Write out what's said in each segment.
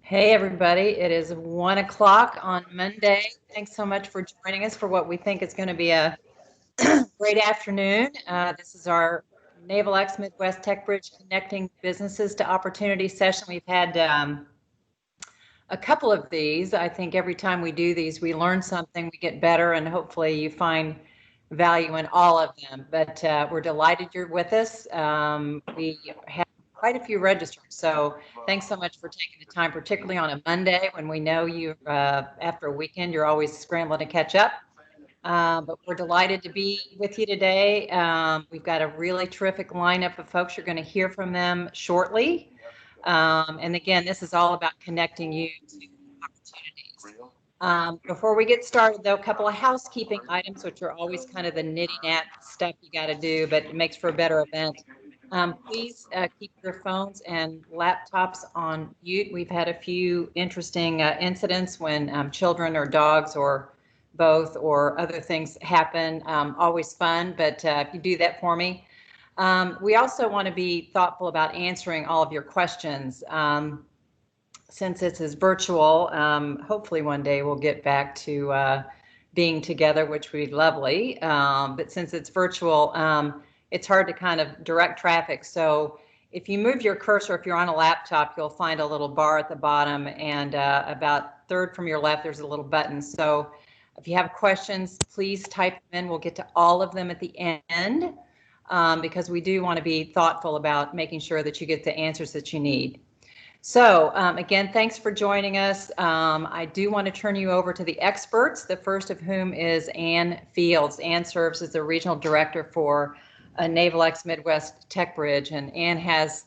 Hey, everybody. It is 1 o'clock on Monday. Thanks so much for joining us for what we think is going to be a great afternoon. This is our Naval X Midwest Tech Bridge Connecting Businesses to Opportunity session. We've had a couple of these. I think every time we do these, we learn something, we get better, and hopefully you find value in all of them. But we're delighted you're with us. We have quite a few registered, so thanks so much for taking the time, particularly on a Monday when we know you, after a weekend, you're always scrambling to catch up. But we're delighted to be with you today. We've got a really terrific lineup of folks. You're going to hear from them shortly. And again, this is all about connecting you to opportunities. Before we get started, though, a couple of housekeeping items, which are always kind of the nitty-nat stuff you got to do, but it makes for a better event. Please keep your phones and laptops on mute. We've had a few interesting incidents when children or dogs or both or other things happen. Always fun, but if you do that for me. We also want to be thoughtful about answering all of your questions. Since this is virtual, hopefully one day we'll get back to being together, which would be lovely. But since it's virtual, it's hard to kind of direct traffic. So if you move your cursor, if you're on a laptop, you'll find a little bar at the bottom, and about third from your left, there's a little button. So if you have questions, please type them in. We'll get to all of them at the end, because we do want to be thoughtful about making sure that you get the answers that you need. So again, thanks for joining us. I do want to turn you over to the experts, the first of whom is Ann Fields. Ann serves as the Regional Director for Naval X Midwest Tech Bridge, and Ann has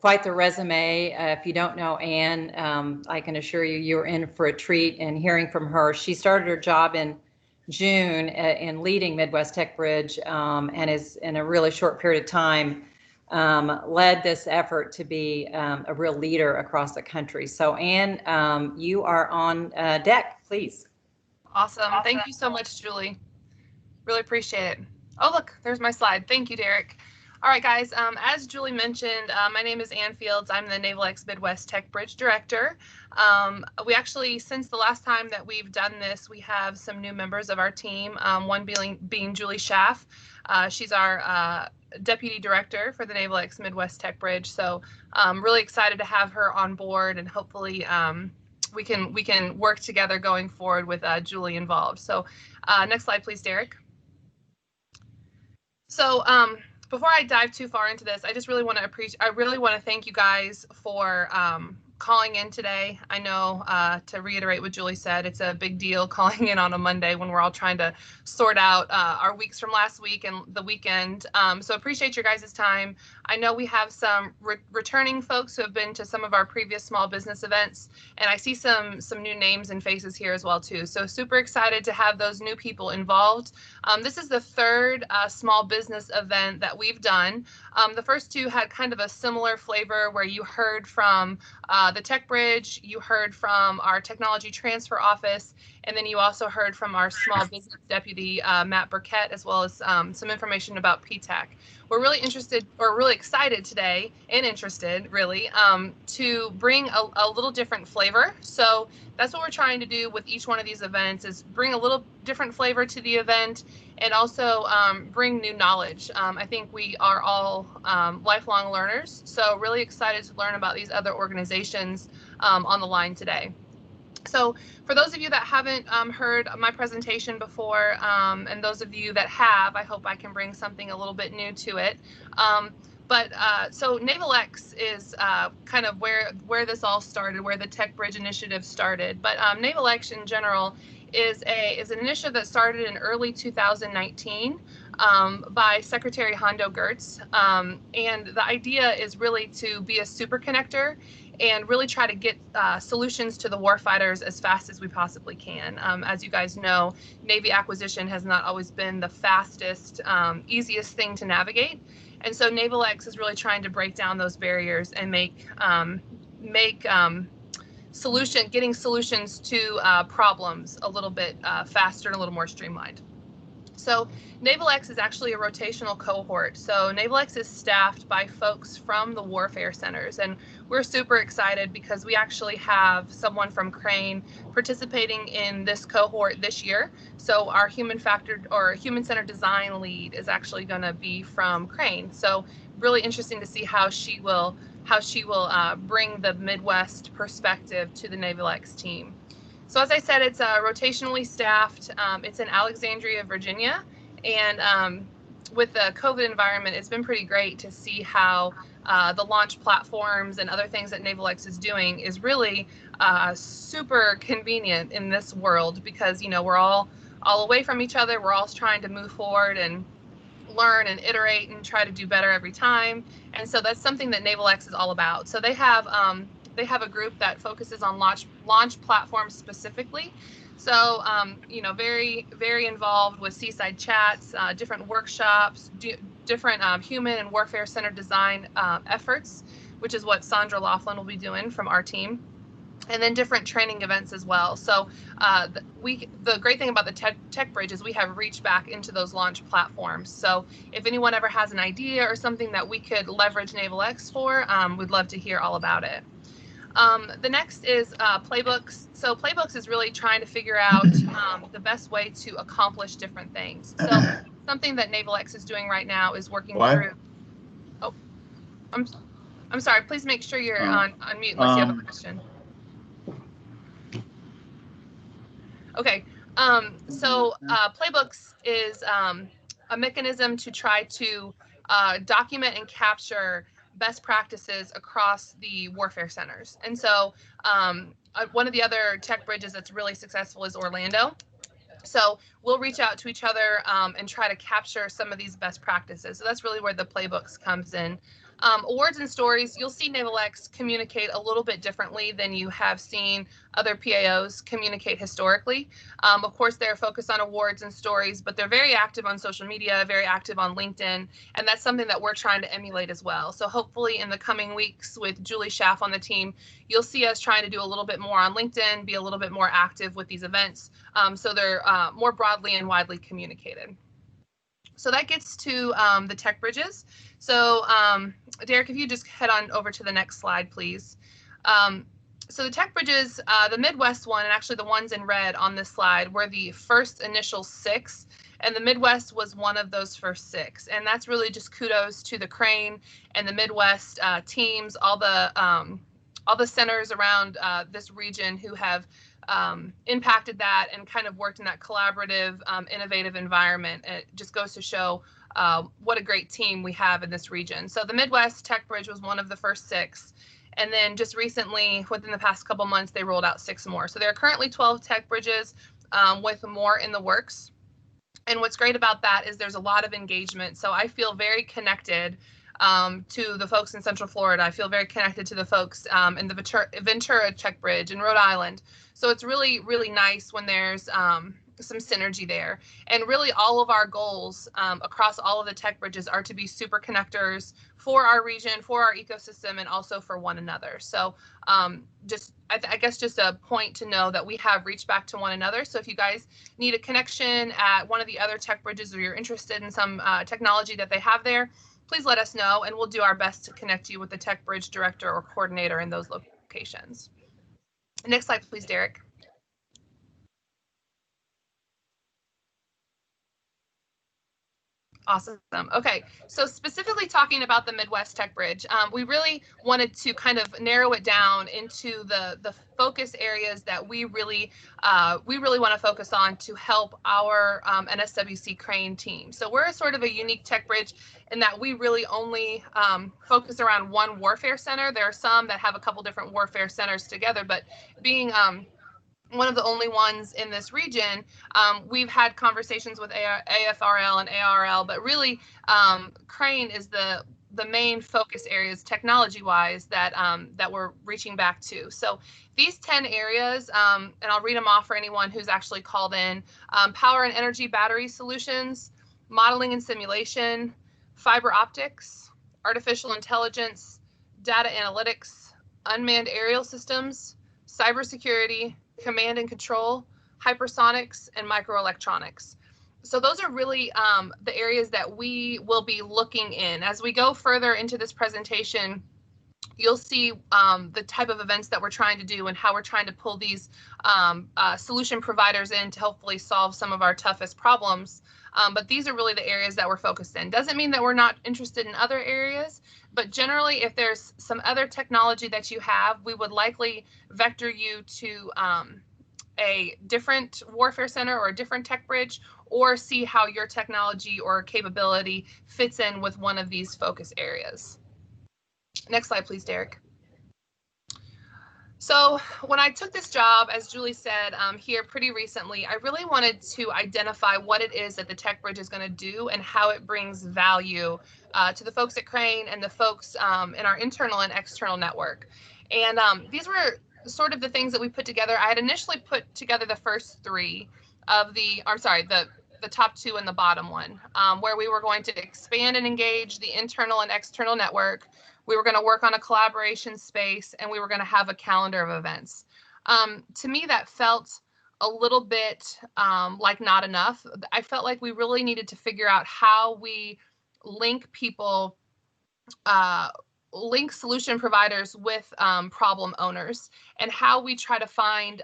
quite the resume. If you don't know Ann, I can assure you, you're in for a treat in hearing from her. She started her job in June in leading Midwest Tech Bridge, and is in a really short period of time led this effort to be a real leader across the country. So Ann, you are on deck, please. Awesome. Thank you so much, Julie. Really appreciate it. Oh, look, there's my slide. Thank you, Derek. All right, guys, as Julie mentioned, my name is Ann Fields. I'm the Naval X Midwest Tech Bridge Director. We actually, since the last time that we've done this, we have some new members of our team, one being Julie Schaff. She's our Deputy Director for the Naval X Midwest Tech Bridge. So I'm really excited to have her on board, and hopefully we can work together going forward with Julie involved. So next slide, please, Derek. So before I dive too far into this, I just really want to thank you guys for calling in today. I know, to reiterate what Julie said, it's a big deal calling in on a Monday when we're all trying to sort out our weeks from last week and the weekend. So appreciate your guys' time. I know we have some returning folks who have been to some of our previous small business events, and I see some new names and faces here as well too. So super excited to have those new people involved. This is the third small business event that we've done. The first two had kind of a similar flavor where you heard from the Tech Bridge, you heard from our Technology Transfer Office, and then you also heard from our Small Business Deputy, Matt Burkett, as well as some information about PTAC. We're really excited today, and interested really, to bring a little different flavor. So that's what we're trying to do with each one of these events, is bring a little different flavor to the event, and also bring new knowledge. I think we are all lifelong learners, so really excited to learn about these other organizations on the line today. So for those of you that haven't heard my presentation before, and those of you that have, I hope I can bring something a little bit new to it. So Naval X is kind of where this all started, where the Tech Bridge initiative started. But Naval X in general is an initiative that started in early 2019 by Secretary Hondo Gertz. And the idea is really to be a super connector and really try to get solutions to the warfighters as fast as we possibly can. As you guys know, Navy acquisition has not always been the fastest, easiest thing to navigate. And so Naval X is really trying to break down those barriers and getting solutions to problems a little bit faster and a little more streamlined. So NavalX is actually a rotational cohort. So NavalX is staffed by folks from the warfare centers, and we're super excited because we actually have someone from Crane participating in this cohort this year. So our human-centered design lead is actually going to be from Crane. So really interesting to see how she will bring the Midwest perspective to the NavalX team. So as I said, it's rotationally staffed. It's in Alexandria, Virginia, and with the COVID environment, it's been pretty great to see how the launch platforms and other things that NavalX is doing is really super convenient in this world, because we're all away from each other. We're all trying to move forward and learn and iterate and try to do better every time. And so that's something that NavalX is all about. So they have a group that focuses on launch platforms specifically. So, very, very involved with Seaside Chats, different workshops, different human and warfare centered design efforts, which is what Sandra Laughlin will be doing from our team. And then different training events as well. So the great thing about the Tech Bridge is we have reached back into those launch platforms. So if anyone ever has an idea or something that we could leverage NavalX for, we'd love to hear all about it. The next is playbooks. So playbooks is really trying to figure out the best way to accomplish different things. So something that NavalX is doing right now is working through. Oh, I'm sorry. Please make sure you're on mute unless you have a question. Okay. So playbooks is a mechanism to try to document and capture best practices across the warfare centers. And so one of the other tech bridges that's really successful is Orlando. So we'll reach out to each other and try to capture some of these best practices. So that's really where the playbooks comes in. Awards and stories, you'll see NavalX communicate a little bit differently than you have seen other PAOs communicate historically. Of course, they're focused on awards and stories, but they're very active on social media, very active on LinkedIn, and that's something that we're trying to emulate as well. So hopefully in the coming weeks with Julie Schaff on the team, you'll see us trying to do a little bit more on LinkedIn, be a little bit more active with these events, so they're more broadly and widely communicated. So that gets to the tech bridges. So Derek, if you just head on over to the next slide, please. So the tech bridges, the Midwest one, and actually the ones in red on this slide, were the first initial 6, and the Midwest was one of those first 6. And that's really just kudos to the Crane and the Midwest teams, all the centers around this region who have impacted that and kind of worked in that collaborative, innovative environment. It just goes to show what a great team we have in this region. So the Midwest Tech Bridge was one of the first 6. And then just recently, within the past couple months, they rolled out 6 more. So there are currently 12 tech bridges with more in the works. And what's great about that is there's a lot of engagement. So I feel very connected to the folks in Central Florida. I feel very connected to the folks in the Ventura Tech Bridge in Rhode Island. So it's really, really nice when there's some synergy there. And really all of our goals across all of the tech bridges are to be super connectors for our region, for our ecosystem, and also for one another. So I guess just a point to know that we have reached back to one another. So if you guys need a connection at one of the other tech bridges, or you're interested in some technology that they have there, please let us know, and we'll do our best to connect you with the tech bridge director or coordinator in those locations. Next slide, please, Derek. Awesome. Okay, so specifically talking about the Midwest Tech Bridge, we really wanted to kind of narrow it down into the focus areas that we really want to focus on to help our NSWC Crane team. So we're a sort of a unique tech bridge in that we really only focus around one warfare center. There are some that have a couple different warfare centers together, but being one of the only ones in this region, we've had conversations with AFRL and ARL, but really Crane is the main focus areas technology-wise that we're reaching back to. So these 10 areas, and I'll read them off for anyone who's actually called in: power and energy battery solutions, modeling and simulation, fiber optics, artificial intelligence, data analytics, unmanned aerial systems, cybersecurity, command and control, hypersonics, and microelectronics. So those are really the areas that we will be looking in. As we go further into this presentation, you'll see the type of events that we're trying to do and how we're trying to pull these solution providers in to hopefully solve some of our toughest problems. But these are really the areas that we're focused in. Doesn't mean that we're not interested in other areas, but generally if there's some other technology that you have, we would likely vector you to a different warfare center or a different tech bridge, or see how your technology or capability fits in with one of these focus areas. Next slide, please, Derek. So when I took this job, as Julie said, here pretty recently, I really wanted to identify what it is that the tech bridge is going to do and how it brings value to the folks at Crane and the folks in our internal and external network. And these were sort of the things that we put together. I had initially put together the first three of the top two and the bottom one, where we were going to expand and engage the internal and external network. We were going to work on a collaboration space, and we were going to have a calendar of events. To me, that felt a little bit like not enough. I felt like we really needed to figure out how we link people, link solution providers with problem owners, and how we try to find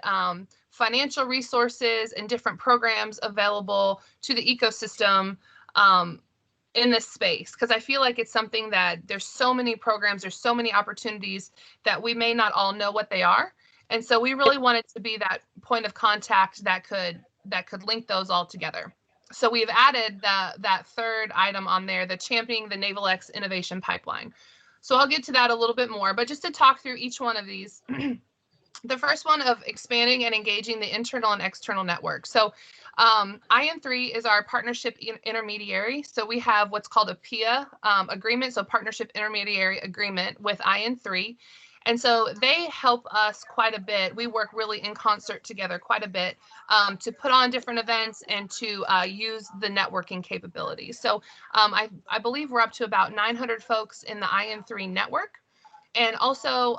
financial resources and different programs available to the ecosystem in this space, because I feel like it's something that there's so many programs, there's so many opportunities that we may not all know what they are. And so we really wanted to be that point of contact that could link those all together. So we've added that third item on there, the championing the NavalX innovation pipeline. So I'll get to that a little bit more, but just to talk through each one of these. The first one of expanding and engaging the internal and external network. So IN3 is our partnership intermediary. So we have what's called a PIA agreement, so partnership intermediary agreement with IN3. And so they help us quite a bit. We work really in concert together quite a bit to put on different events and to use the networking capabilities. So I believe we're up to about 900 folks in the IN3 network. And also,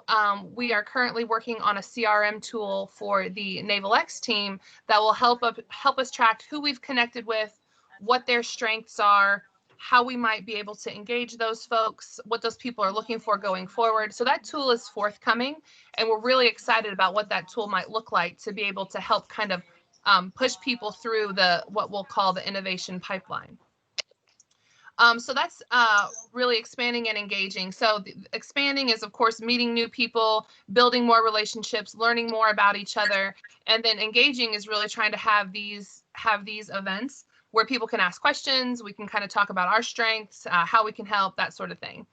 we are currently working on a CRM tool for the NavalX team that will help us track who we've connected with, what their strengths are, how we might be able to engage those folks, what those people are looking for going forward. So that tool is forthcoming, and we're really excited about what that tool might look like to be able to help kind of push people through what we'll call the innovation pipeline. So that's really expanding and engaging. So expanding is, of course, meeting new people, building more relationships, learning more about each other. And then engaging is really trying to have these events where people can ask questions. We can kind of talk about our strengths, how we can help, that sort of thing.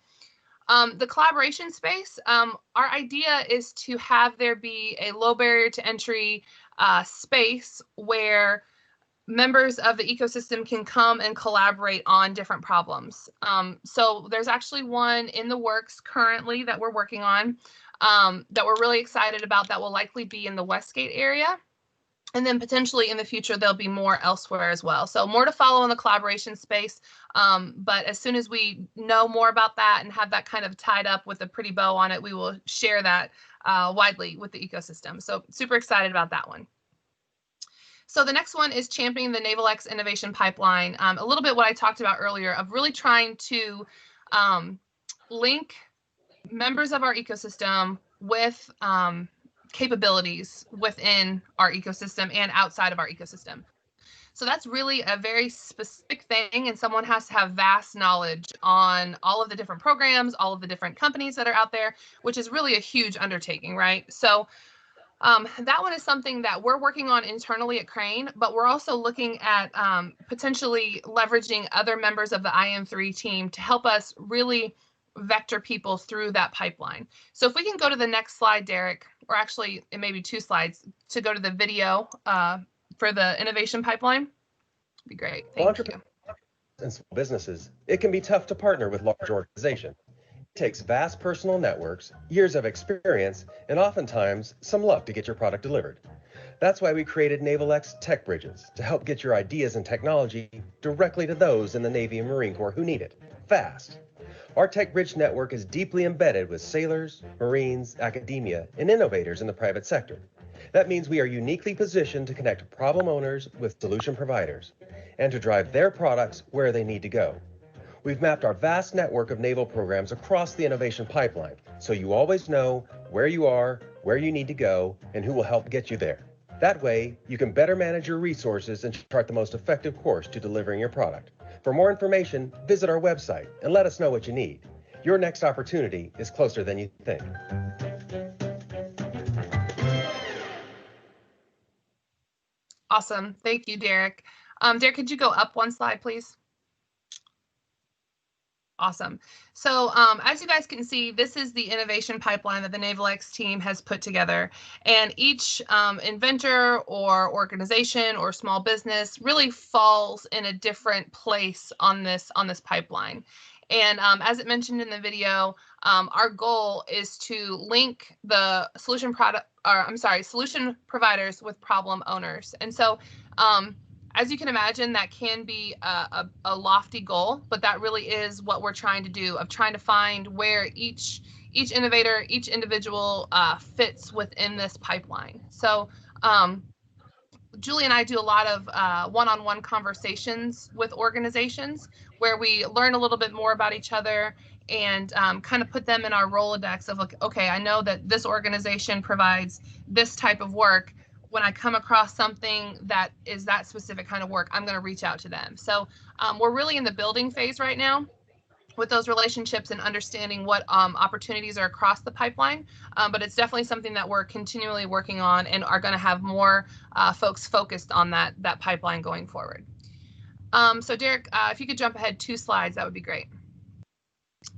The collaboration space, our idea is to have there be a low barrier to entry space where members of the ecosystem can come and collaborate on different problems. So there's actually one in the works currently that we're working on that we're really excited about, that will likely be in the Westgate area. And then potentially in the future, there'll be more elsewhere as well. So more to follow in the collaboration space. But as soon as we know more about that and have that kind of tied up with a pretty bow on it, we will share that widely with the ecosystem. So super excited about that one. So the next one is championing the NavalX innovation pipeline. A little bit what I talked about earlier of really trying to link members of our ecosystem with capabilities within our ecosystem and outside of our ecosystem. So that's really a very specific thing, and someone has to have vast knowledge on all of the different programs, all of the different companies that are out there, which is really a huge undertaking, right? So that one is something that we're working on internally at Crane, but we're also looking at potentially leveraging other members of the IN3 team to help us really vector people through that pipeline. So if we can go to the next slide, Derek, or actually it may be 2 slides to go to the video for the innovation pipeline, it'd be great. Thank you. And small businesses, it can be tough to partner with large organizations. It takes vast personal networks, years of experience, and oftentimes some luck to get your product delivered. That's why we created NavalX Tech Bridges to help get your ideas and technology directly to those in the Navy and Marine Corps who need it, fast. Our Tech Bridge network is deeply embedded with sailors, Marines, academia, and innovators in the private sector. That means we are uniquely positioned to connect problem owners with solution providers and to drive their products where they need to go. We've mapped our vast network of naval programs across the innovation pipeline, so you always know where you are, where you need to go, and who will help get you there. That way, you can better manage your resources and chart the most effective course to delivering your product. For more information, visit our website and let us know what you need. Your next opportunity is closer than you think. Awesome. Thank you, Derek. Derek, could you go up one slide, please? Awesome. So as you guys can see, this is the innovation pipeline that the NavalX team has put together. And each inventor or organization or small business really falls in a different place on this pipeline. And as it mentioned in the video, our goal is to link the solution providers with problem owners. And so as you can imagine, that can be a lofty goal, but that really is what we're trying to do, of trying to find where each innovator, each individual fits within this pipeline. So Julie and I do a lot of one-on-one conversations with organizations where we learn a little bit more about each other and kind of put them in our Rolodex of like, okay, I know that this organization provides this type of work. When I come across something that is that specific kind of work, I'm going to reach out to them. So we're really in the building phase right now with those relationships and understanding what opportunities are across the pipeline. But it's definitely something that we're continually working on and are going to have more folks focused on that pipeline going forward. So Derek, if you could jump ahead 2 slides, that would be great.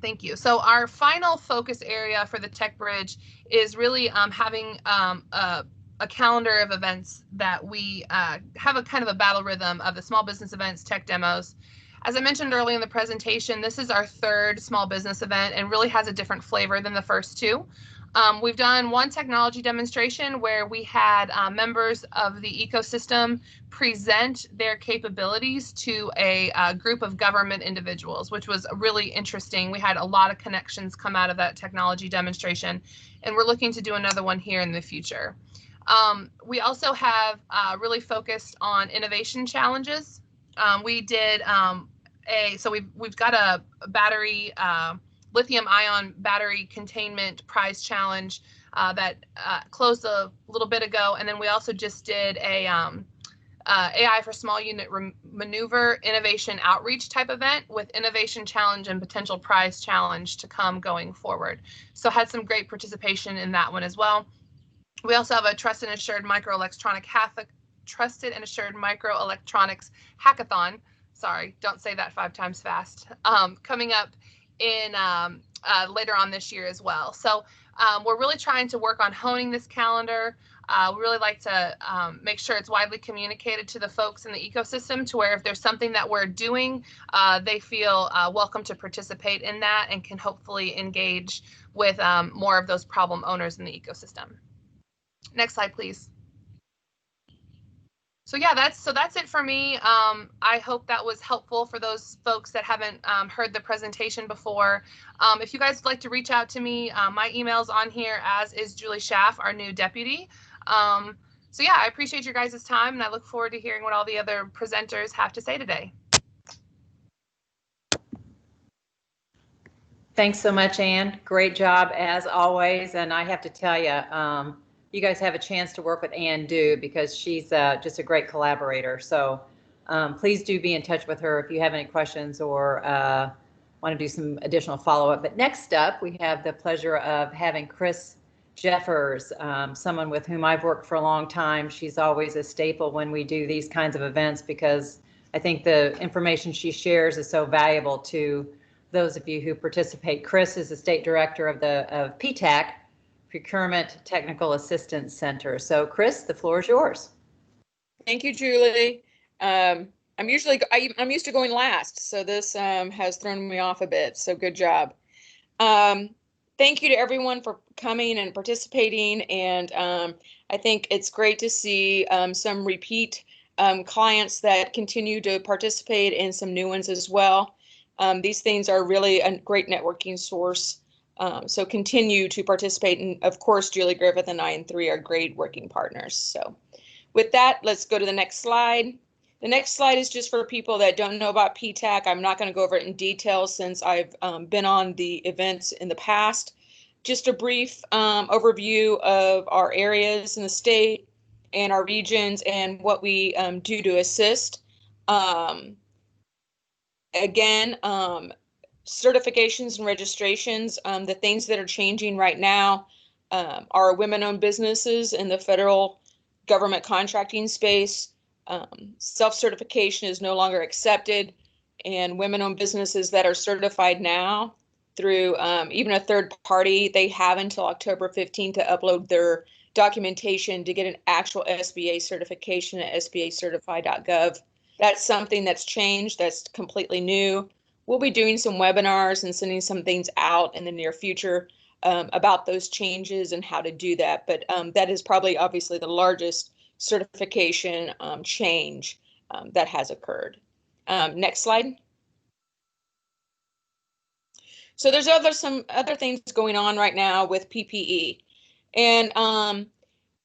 Thank you. So our final focus area for the Tech Bridge is really having a calendar of events that we have a kind of a battle rhythm of the small business events, tech demos. As I mentioned earlier in the presentation, this is our 3rd small business event and really has a different flavor than the first 2. We've done one technology demonstration where we had members of the ecosystem present their capabilities to a group of government individuals, which was really interesting. We had a lot of connections come out of that technology demonstration, and we're looking to do another one here in the future. We also have really focused on innovation challenges. We did so we've got a battery, lithium-ion battery containment prize challenge that closed a little bit ago, and then we also just did a AI for small unit maneuver innovation outreach type event with innovation challenge and potential prize challenge to come going forward. So had some great participation in that one as well. We also have a trusted and assured microelectronics hackathon. Sorry, don't say that 5 times fast. Coming up in later on this year as well. So we're really trying to work on honing this calendar. We really like to make sure it's widely communicated to the folks in the ecosystem to where if there's something that we're doing, they feel welcome to participate in that and can hopefully engage with more of those problem owners in the ecosystem. Next slide, please. So yeah, that's it for me. I hope that was helpful for those folks that haven't heard the presentation before. If you guys would like to reach out to me, my email's on here, as is Julie Schaff, our new deputy. So yeah, I appreciate your guys' time, and I look forward to hearing what all the other presenters have to say today. Thanks so much, Ann. Great job as always. And I have to tell you, you guys have a chance to work with Ann Du because she's just a great collaborator. So please do be in touch with her if you have any questions or want to do some additional follow-up. But next up, we have the pleasure of having Chris Jeffers, someone with whom I've worked for a long time. She's always a staple when we do these kinds of events because I think the information she shares is so valuable to those of you who participate. Chris is the state director of PTAC, Procurement Technical Assistance Center. So Chris, the floor is yours. Thank you, Julie. I'm used to going last, so this has thrown me off a bit, so good job. Thank you to everyone for coming and participating, and I think it's great to see some repeat clients that continue to participate and some new ones as well. These things are really a great networking source So continue to participate. And of course, Julie Griffith and I and 3 are great working partners. So with that, let's go to the next slide. The next slide is just for people that don't know about PTAC. I'm not going to go over it in detail since I've been on the events in the past. Just a brief overview of our areas in the state and our regions and what we do to assist. Again, certifications and registrations, the things that are changing right now are women-owned businesses in the federal government contracting space. Self-certification is no longer accepted, and women-owned businesses that are certified now through even a third party, they have until October 15th to upload their documentation to get an actual SBA certification at sbacertify.gov. That's something that's changed, that's completely new. We'll be doing some webinars and sending some things out in the near future about those changes and how to do that. But that is probably obviously the largest certification change that has occurred. Next slide. So there's some other things going on right now with PPE. And,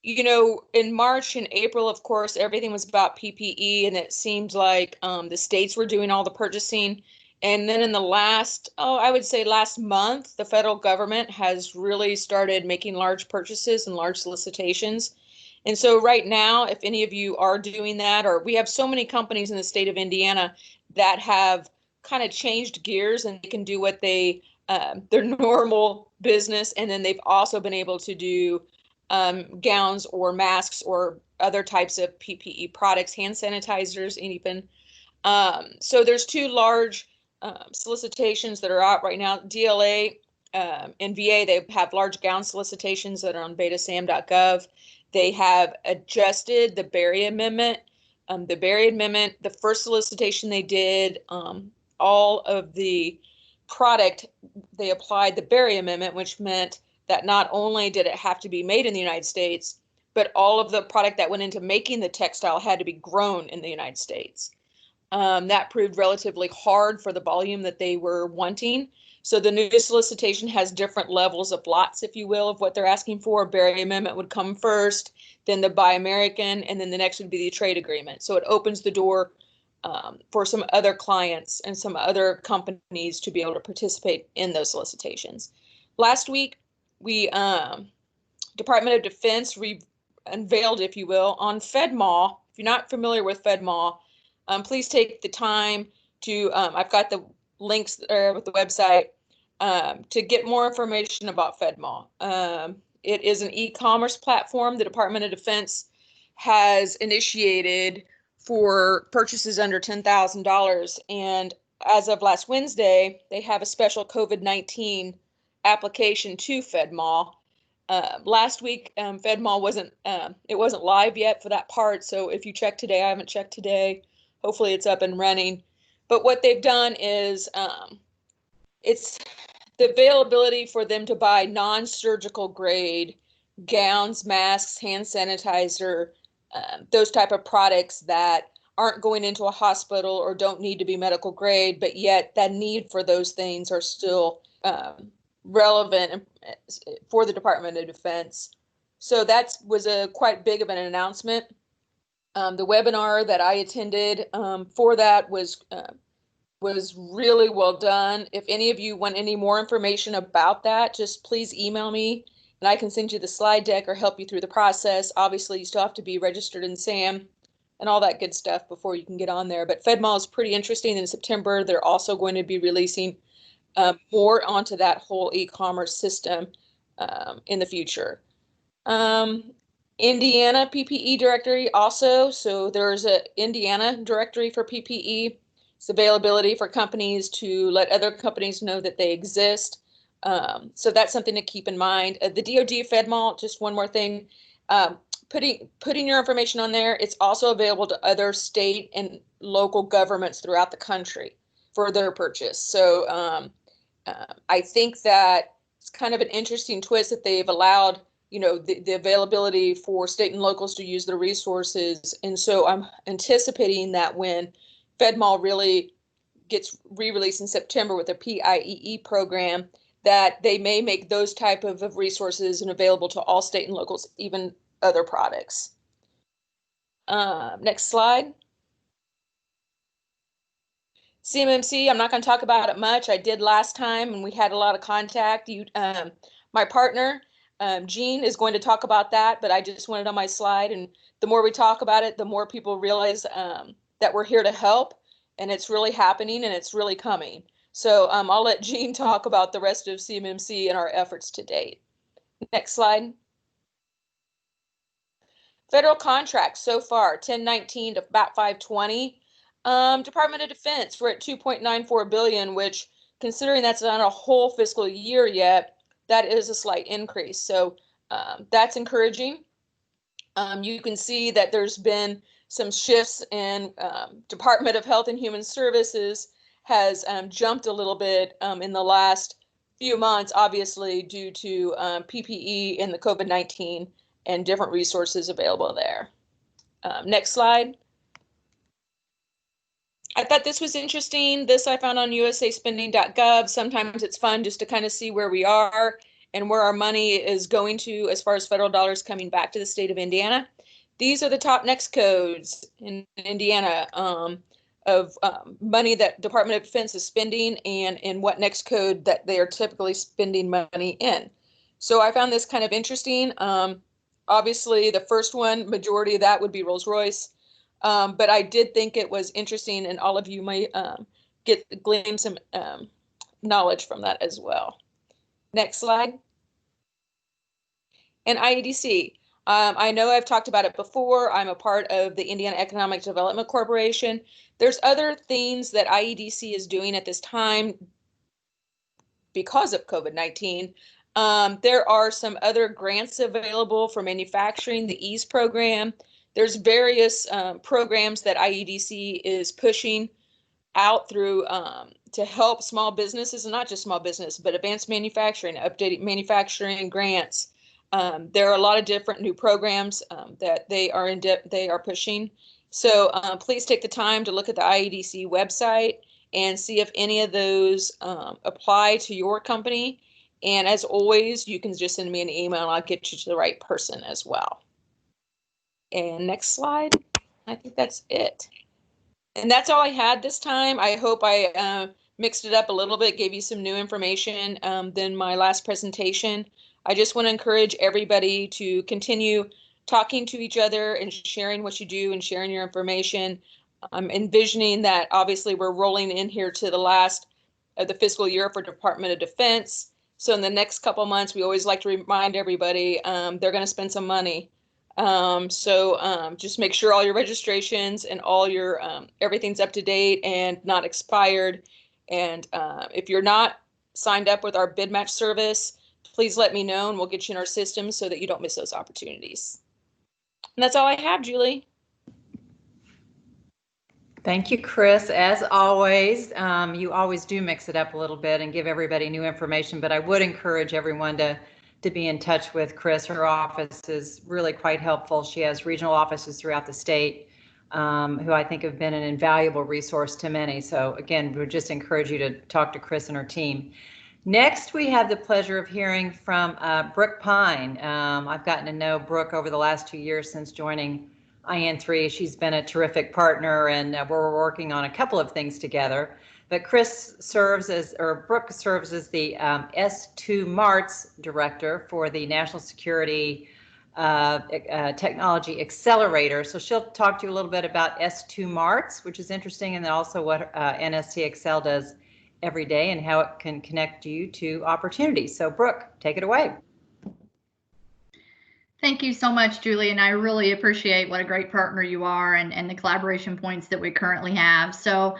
you know, in March and April, of course, everything was about PPE, and it seemed like the states were doing all the purchasing. And then in the last, I would say last month, the federal government has really started making large purchases and large solicitations. And so right now, if any of you are doing that, or we have so many companies in the state of Indiana that have kind of changed gears and they can do what they, their normal business. And then they've also been able to do gowns or masks or other types of PPE products, hand sanitizers, and even. So there's 2 large solicitations that are out right now. DLA and VA, they have large gown solicitations that are on betasam.gov. They have adjusted the Berry Amendment. The Berry Amendment, the first solicitation they did, all of the product, they applied the Berry Amendment, which meant that not only did it have to be made in the United States, but all of the product that went into making the textile had to be grown in the United States. That proved relatively hard for the volume that they were wanting. So the new solicitation has different levels of lots, if you will, of what they're asking for. Berry Amendment would come first, then the Buy American, and then the next would be the trade agreement. So it opens the door for some other clients and some other companies to be able to participate in those solicitations. Last week, we, Department of Defense unveiled, if you will, on FedMall. If you're not familiar with FedMall, please take the time to, I've got the links there with the website to get more information about FedMall. It is an e-commerce platform the Department of Defense has initiated for purchases under $10,000. And as of last Wednesday, they have a special COVID-19 application to FedMall. Last week, FedMall wasn't live yet for that part. So if you check today, I haven't checked today. Hopefully it's up and running. But what they've done is it's the availability for them to buy non-surgical grade gowns, masks, hand sanitizer, those type of products that aren't going into a hospital or don't need to be medical grade, but yet that need for those things are still relevant for the Department of Defense. So that was a quite big of an announcement. The webinar that I attended for that was really well done. If any of you want any more information about that, just please email me and I can send you the slide deck or help you through the process. Obviously, you still have to be registered in SAM and all that good stuff before you can get on there. But FedMall is pretty interesting. In September, they're also going to be releasing more onto that whole e-commerce system in the future. Indiana PPE directory also. So there's an Indiana directory for PPE. It's availability for companies to let other companies know that they exist. So that's something to keep in mind. The DoD FedMall, just one more thing, putting your information on there. It's also available to other state and local governments throughout the country for their purchase. So I think that it's kind of an interesting twist that they've allowed, you know, the availability for state and locals to use their resources. And so I'm anticipating that when FedMall really gets re-released in September with a PIEE program, that they may make those type of resources and available to all state and locals, even other products. Next slide. CMMC, I'm not going to talk about it much. I did last time, and we had a lot of contact. My partner, Jean, is going to talk about that, but I just wanted on my slide. And the more we talk about it, the more people realize that we're here to help, and it's really happening, and it's really coming. So I'll let Jean talk about the rest of CMMC and our efforts to date. Next slide. Federal contracts so far, 1019 to about 520. Department of Defense, we're at 2.94 billion, which, considering that's not a whole fiscal year yet, that is a slight increase. So that's encouraging. You can see that there's been some shifts in Department of Health and Human Services has jumped a little bit in the last few months, obviously due to PPE and the COVID-19 and different resources available there. Next slide. I thought this was interesting. This I found on usaspending.gov. Sometimes it's fun just to kind of see where we are and where our money is going to as far as federal dollars coming back to the state of Indiana. These are the top next codes in Indiana of money that Department of Defense is spending and in what next code that they are typically spending money in. So I found this kind of interesting. Obviously, the first one, majority of that would be Rolls-Royce. But I did think it was interesting, and all of you might glean some knowledge from that as well. Next slide. And IEDC. I know I've talked about it before. I'm a part of the Indiana Economic Development Corporation. There's other things that IEDC is doing at this time because of COVID-19. There are some other grants available for manufacturing, the EASE program. There's various programs that IEDC is pushing out through to help small businesses, and not just small business, but advanced manufacturing, updated manufacturing grants. There are a lot of different new programs that they are pushing. So please take the time to look at the IEDC website and see if any of those apply to your company. And as always, you can just send me an email and I'll get you to the right person as well. And next slide. I think that's it. And that's all I had this time. I hope I mixed it up a little bit, gave you some new information than my last presentation. I just want to encourage everybody to continue talking to each other and sharing what you do and sharing your information. I'm envisioning that obviously we're rolling in here to the last of the fiscal year for Department of Defense. So in the next couple of months, we always like to remind everybody they're going to spend some money. Just make sure all your registrations and all your everything's up to date and not expired. And if you're not signed up with our bid match service, please let me know and we'll get you in our system so that you don't miss those opportunities. And that's all I have, Julie. Thank you, Chris. As always, you always do mix it up a little bit and give everybody new information, but I would encourage everyone to be in touch with Chris. Her office is really quite helpful. She has regional offices throughout the state who I think have been an invaluable resource to many. So again, we would just encourage you to talk to Chris and her team. Next, we have the pleasure of hearing from Brooke Pine. I've gotten to know Brooke over the last 2 years since joining IN3. She's been a terrific partner, and we're working on a couple of things together. But Brooke serves as the S2 MARTS director for the National Security Technology Accelerator. So she'll talk to you a little bit about S2 MARTS, which is interesting, and then also what NSTXL does every day and how it can connect you to opportunities. So Brooke, take it away. Thank you so much, Julie, and I really appreciate what a great partner you are and the collaboration points that we currently have. So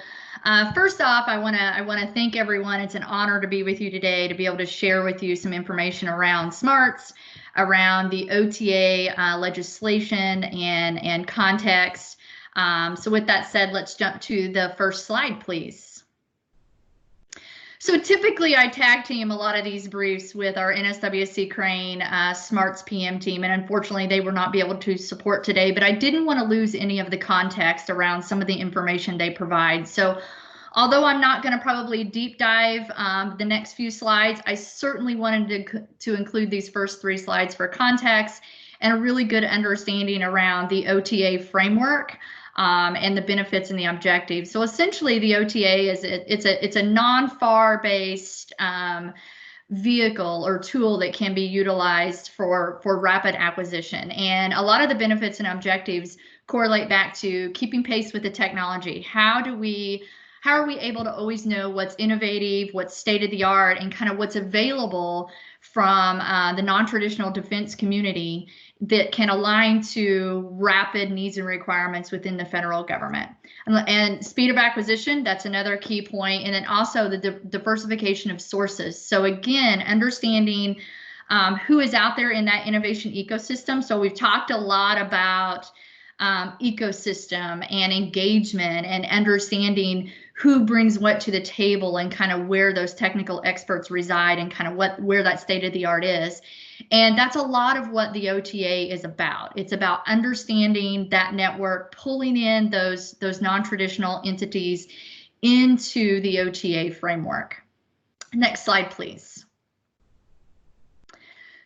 first off, I want to thank everyone. It's an honor to be with you today, to be able to share with you some information around SMARTS, around the OTA legislation and context. So with that said, let's jump to the first slide, please. So typically I tag team a lot of these briefs with our NSWC Crane SMARTS PM team, and unfortunately they will not be able to support today, but I didn't want to lose any of the context around some of the information they provide. So Although I'm not going to probably deep dive the next few slides, I certainly wanted to include these first 3 slides for context and a really good understanding around the OTA framework and the benefits and the objectives. So essentially, the OTA is it's a non-FAR based vehicle or tool that can be utilized for rapid acquisition. And a lot of the benefits and objectives correlate back to keeping pace with the technology. How are we able to always know what's innovative, what's state of the art, and kind of what's available from the non-traditional defense community that can align to rapid needs and requirements within the federal government. And speed of acquisition, that's another key point. And then also the diversification of sources. So again, understanding who is out there in that innovation ecosystem. So we've talked a lot about ecosystem and engagement and understanding who brings what to the table and kind of where those technical experts reside and kind of where that state of the art is. And that's a lot of what the OTA is about. It's about understanding that network, pulling in those non-traditional entities into the OTA framework. Next slide, please.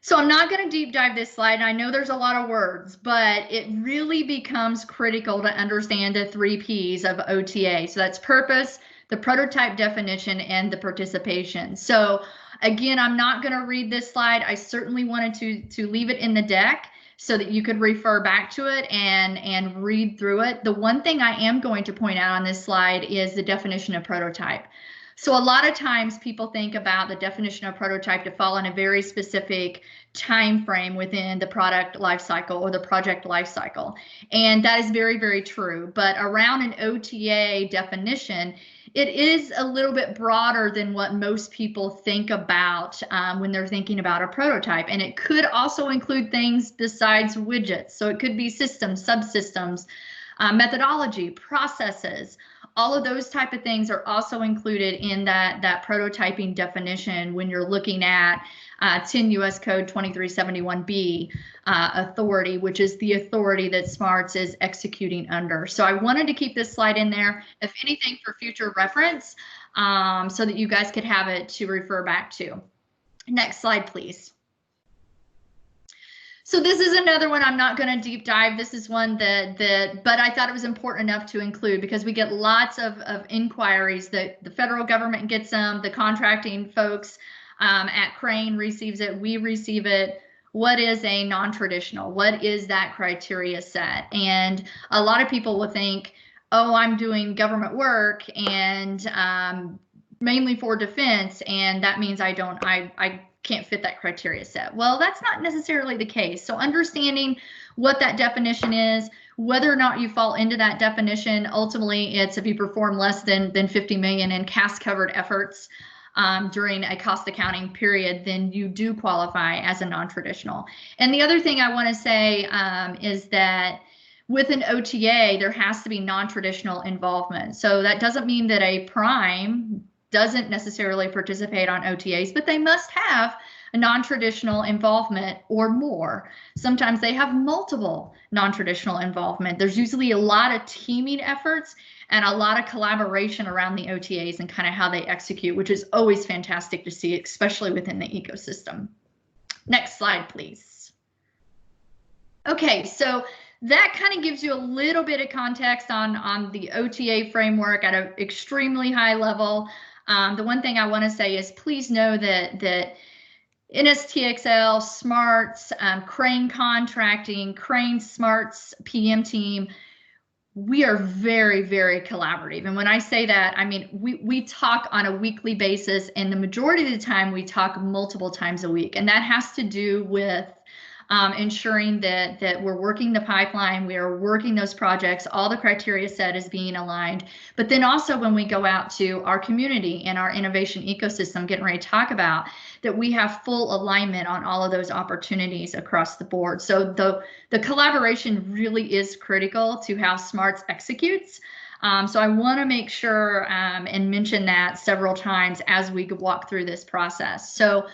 So I'm not going to deep dive this slide. I know there's a lot of words, but it really becomes critical to understand the 3 Ps of OTA. So that's purpose, the prototype definition, and the participation. So again, I'm not going to read this slide. I certainly wanted to leave it in the deck so that you could refer back to it and read through it. The one thing I am going to point out on this slide is the definition of prototype. So a lot of times people think about the definition of prototype to fall in a very specific time frame within the product lifecycle or the project lifecycle. And that is very, very true. But around an OTA definition, it is a little bit broader than what most people think about when they're thinking about a prototype. And it could also include things besides widgets. So it could be systems, subsystems, methodology, processes. All of those type of things are also included in that prototyping definition when you're looking at 10 U.S. Code 2371B authority, which is the authority that SMARTS is executing under. So I wanted to keep this slide in there, if anything, for future reference, so that you guys could have it to refer back to. Next slide, please. So this is another one I'm not going to deep dive. This is one but I thought it was important enough to include because we get lots of inquiries that the federal government gets them, the contracting folks at Crane receives it, we receive it. What is a non-traditional? What is that criteria set? And a lot of people will think, oh, I'm doing government work and mainly for defense, and that means I can't fit that criteria set. Well, that's not necessarily the case. So understanding what that definition is, whether or not you fall into that definition, ultimately it's if you perform less than 50 million in CAS covered efforts during a cost accounting period, then you do qualify as a non-traditional. And the other thing I want to say is that with an OTA, there has to be non-traditional involvement. So that doesn't mean that a prime doesn't necessarily participate on OTAs, but they must have a non-traditional involvement or more. Sometimes they have multiple non-traditional involvement. There's usually a lot of teaming efforts and a lot of collaboration around the OTAs and kind of how they execute, which is always fantastic to see, especially within the ecosystem. Next slide, please. Okay, so that kind of gives you a little bit of context on the OTA framework at an extremely high level. The one thing I want to say is please know that NSTXL, SMARTS, Crane Contracting, Crane SMARTS PM team, we are very, very collaborative. And when I say that, I mean, we talk on a weekly basis, and the majority of the time we talk multiple times a week. And that has to do with ensuring that we're working the pipeline, we are working those projects, all the criteria set is being aligned. But then also when we go out to our community and our innovation ecosystem, getting ready to talk about, that we have full alignment on all of those opportunities across the board. So the collaboration really is critical to how SMARTS executes. So I want to make sure and mention that several times as we walk through this process. So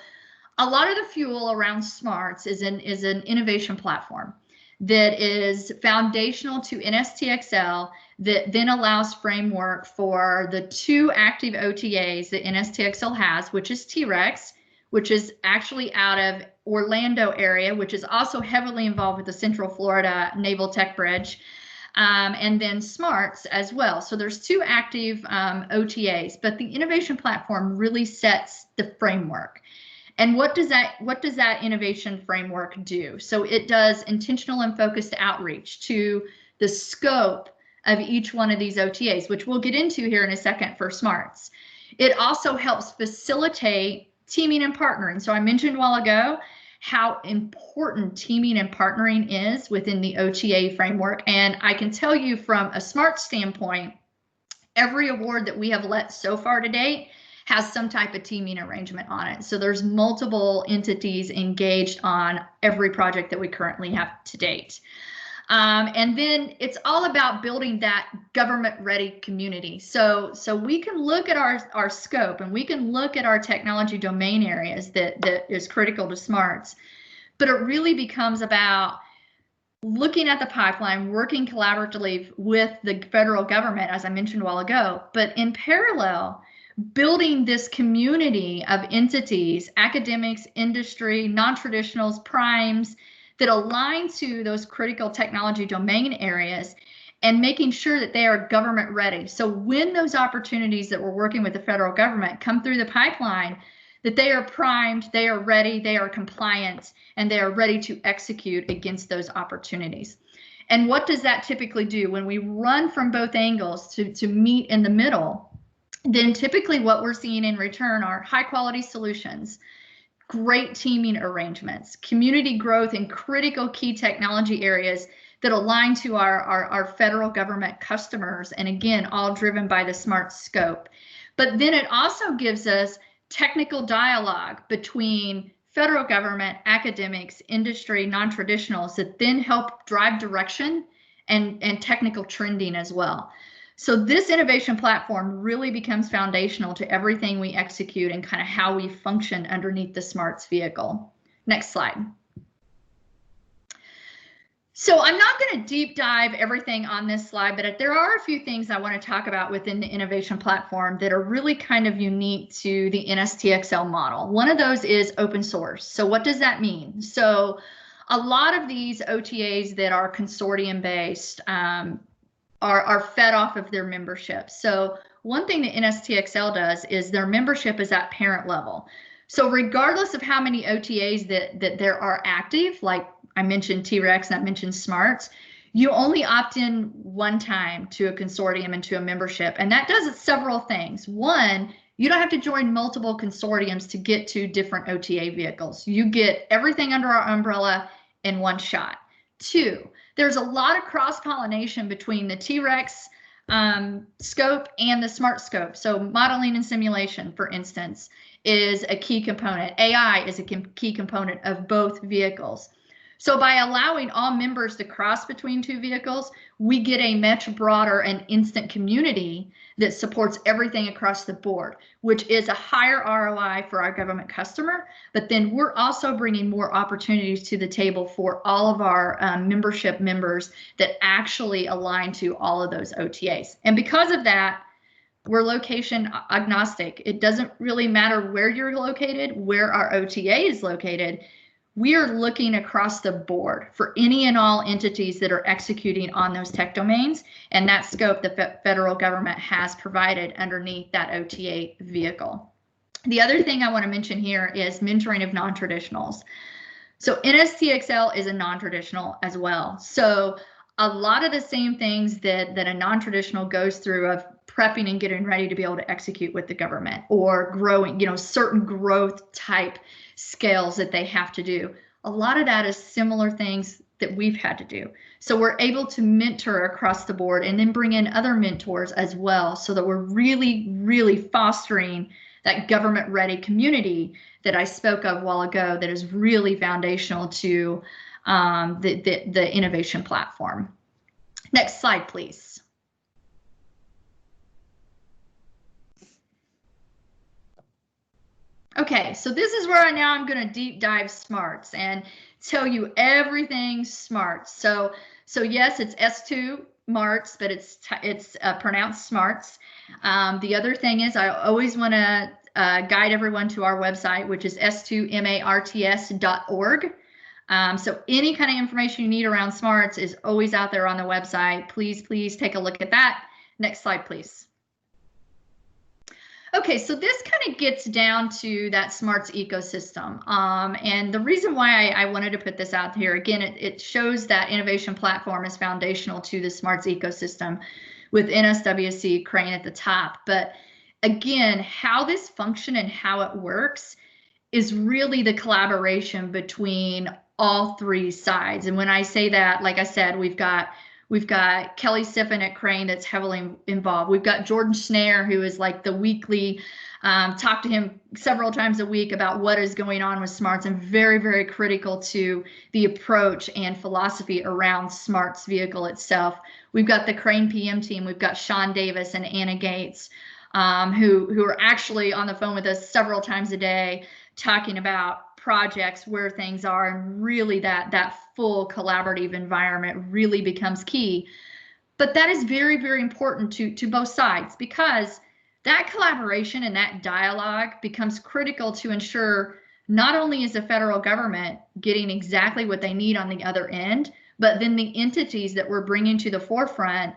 a lot of the fuel around SMARTS is an innovation platform. that is foundational to NSTXL, that then allows framework for the 2 active OTAs that NSTXL has, which is T-REX, which is actually out of Orlando area, which is also heavily involved with the Central Florida Naval Tech Bridge, and then SMARTS as well. So there's 2 active OTAs, but the innovation platform really sets the framework. And what does that innovation framework do? So it does intentional and focused outreach to the scope of each one of these OTAs, which we'll get into here in a second for SMARTS. It also helps facilitate teaming and partnering. So I mentioned a while ago how important teaming and partnering is within the OTA framework. And I can tell you from a SMARTS standpoint, every award that we have let so far to date has some type of teaming arrangement on it. So there's multiple entities engaged on every project that we currently have to date. And then it's all about building that government-ready community. So we can look at our scope, and we can look at our technology domain areas that is critical to SMARTS, but it really becomes about looking at the pipeline, working collaboratively with the federal government, as I mentioned a while ago, but in parallel, building this community of entities, academics, industry, non-traditionals, primes, that align to those critical technology domain areas and making sure that they are government ready. So when those opportunities that we're working with the federal government come through the pipeline, that they are primed, they are ready, they are compliant, and they are ready to execute against those opportunities. And what does that typically do? When we run from both angles to meet in the middle, then typically what we're seeing in return are high quality solutions, great teaming arrangements, community growth in critical key technology areas that align to our federal government customers, and again, all driven by the SMART scope. But then it also gives us technical dialogue between federal government, academics, industry, non-traditionals that then help drive direction and technical trending as well. So this innovation platform really becomes foundational to everything we execute and kind of how we function underneath the SMARTS vehicle. Next slide. So I'm not going to deep dive everything on this slide, but there are a few things I want to talk about within the innovation platform that are really kind of unique to the NSTXL model. One of those is open source. So what does that mean? So a lot of these OTAs that are consortium based are fed off of their membership. So one thing that NSTXL does is their membership is at parent level. So regardless of how many OTAs that there are active, like I mentioned T-REX and I mentioned SMARTS, you only opt in one time to a consortium and to a membership. And that does several things. One, you don't have to join multiple consortiums to get to different OTA vehicles. You get everything under our umbrella in one shot. Two, there's a lot of cross-pollination between the T-REX scope and the SMART scope. So modeling and simulation, for instance, is a key component. AI is a key component of both vehicles. So by allowing all members to cross between two vehicles, we get a much broader and instant community that supports everything across the board, which is a higher ROI for our government customer. But then we're also bringing more opportunities to the table for all of our membership members that actually align to all of those OTAs. And because of that, we're location agnostic. It doesn't really matter where you're located, where our OTA is located. We are looking across the board for any and all entities that are executing on those tech domains, and that scope the federal government has provided underneath that OTA vehicle. The other thing I want to mention here is mentoring of non-traditionals. So NSTXL is a non-traditional as well. So a lot of the same things that a non-traditional goes through of prepping and getting ready to be able to execute with the government, or growing, certain growth type scales that they have to do. A lot of that is similar things that we've had to do. So we're able to mentor across the board and then bring in other mentors as well, so that we're really, really fostering that government ready community that I spoke of a while ago, that is really foundational to the innovation platform. Next slide, please. Okay, so this is where I'm going to deep dive SMARTS. And tell you everything smarts. So yes, it's S2 Marts, but it's pronounced smarts. The other thing is I always want to guide everyone to our website, which is s2marts.org. So any kind of information you need around smarts is always out there on the website. Please take a look at that. Next slide, please. Okay, so this kind of gets down to that smarts ecosystem. And the reason why I wanted to put this out here, again, it shows that innovation platform is foundational to the smarts ecosystem with NSWC Crane at the top. But again, how this functions and how it works is really the collaboration between all three sides. And when I say that, like I said, we've got Kelly Siffin at Crane that's heavily involved. We've got Jordan Snare, who is like the weekly, talk to him several times a week about what is going on with smarts, and very, very critical to the approach and philosophy around smarts vehicle itself. We've got the Crane PM team. We've got Sean Davis and Anna Gates, who are actually on the phone with us several times a day, talking about projects, where things are, and really that full collaborative environment really becomes key. But that is very, very important to both sides, because that collaboration and that dialogue becomes critical to ensure not only is the federal government getting exactly what they need on the other end, but then the entities that we're bringing to the forefront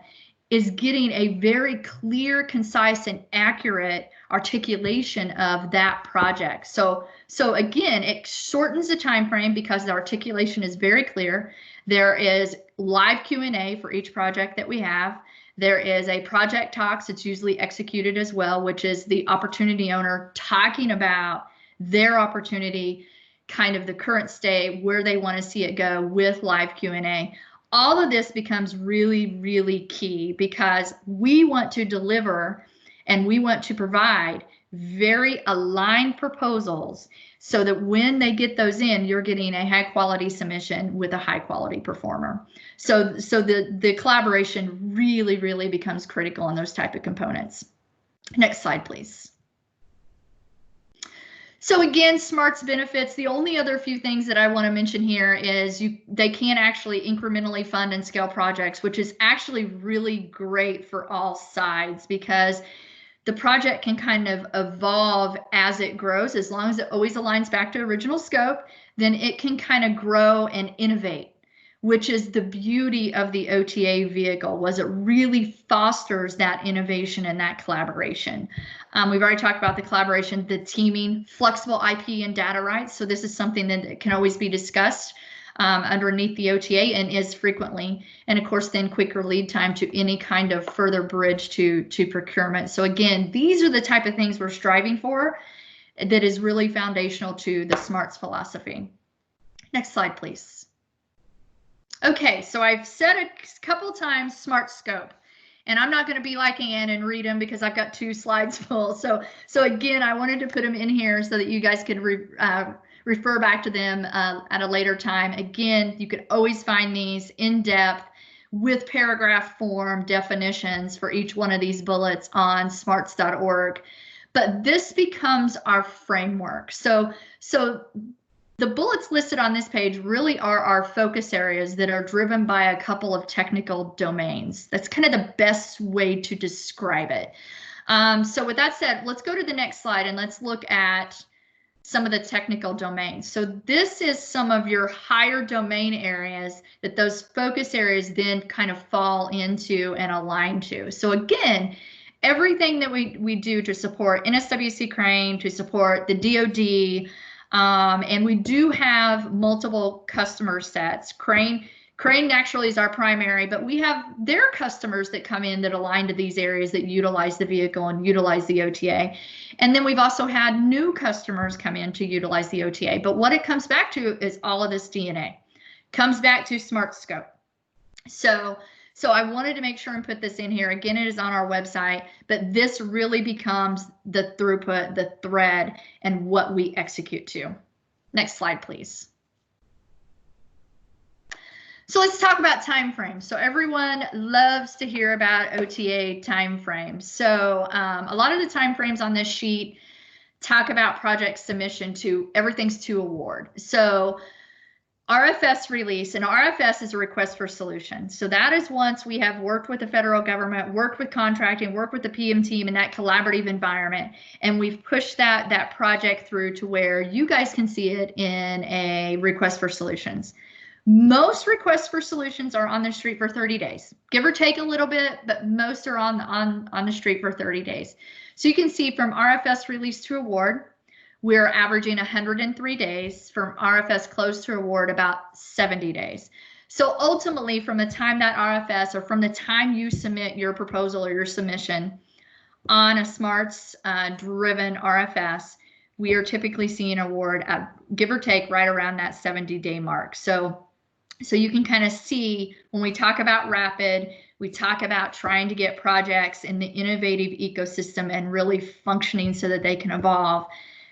is getting a very clear, concise, and accurate articulation of that project. So again, it shortens the time frame because the articulation is very clear. There is live Q&A for each project that we have. There is a project talks. It's usually executed as well, which is the opportunity owner talking about their opportunity, kind of the current state, where they want to see it go, with live Q&A. All of this becomes really, really key, because we want to deliver and we want to provide very aligned proposals so that when they get those in, you're getting a high quality submission with a high quality performer. So the collaboration really, really becomes critical in those type of components. Next slide, please. So again, smarts benefits. The only other few things that I want to mention here is they can actually incrementally fund and scale projects, which is actually really great for all sides, because the project can kind of evolve as it grows. As long as it always aligns back to original scope, then it can kind of grow and innovate, which is the beauty of the OTA vehicle, was it really fosters that innovation and that collaboration. We've already talked about the collaboration, the teaming, flexible IP and data rights. So this is something that can always be discussed underneath the OTA, and is frequently. And of course, then quicker lead time to any kind of further bridge to procurement. So again, these are the type of things we're striving for that is really foundational to the smarts philosophy. Next slide, please. Okay, so I've said a couple times smart scope, and I'm not going to be like Ann and read them because I've got 2 slides full. So again, I wanted to put them in here so that you guys could refer back to them at a later time. Again, you could always find these in depth with paragraph form definitions for each one of these bullets on smarts.org. But this becomes our framework. So the bullets listed on this page really are our focus areas that are driven by a couple of technical domains. That's kind of the best way to describe it. So with that said, let's go to the next slide and let's look at some of the technical domains. So this is some of your higher domain areas that those focus areas then kind of fall into and align to. So again, everything that we do to support NSWC Crane, to support the DoD, and we do have multiple customer sets. Crane actually is our primary, but we have their customers that come in that align to these areas that utilize the vehicle and utilize the OTA. And then we've also had new customers come in to utilize the OTA. But what it comes back to is all of this DNA. Comes back to Smart Scope. So I wanted to make sure and put this in here. Again, it is on our website, but this really becomes the throughput, the thread, and what we execute to. Next slide, please. So let's talk about timeframes. So everyone loves to hear about OTA timeframes. So a lot of the timeframes on this sheet talk about project submission to everything's to award. So RFS release, and RFS is a request for solution. So that is once we have worked with the federal government, worked with contracting, worked with the PM team in that collaborative environment, and we've pushed that project through to where you guys can see it in a request for solutions. Most requests for solutions are on the street for 30 days, give or take a little bit, but most are on the street for 30 days. So you can see from RFS release to award, we're averaging 103 days, from RFS close to award about 70 days. So ultimately, from the time that RFS, or from the time you submit your proposal or your submission on a SMARTS driven RFS, we are typically seeing award at, give or take, right around that 70-day mark. So you can kind of see when we talk about rapid, we talk about trying to get projects in the innovative ecosystem and really functioning so that they can evolve.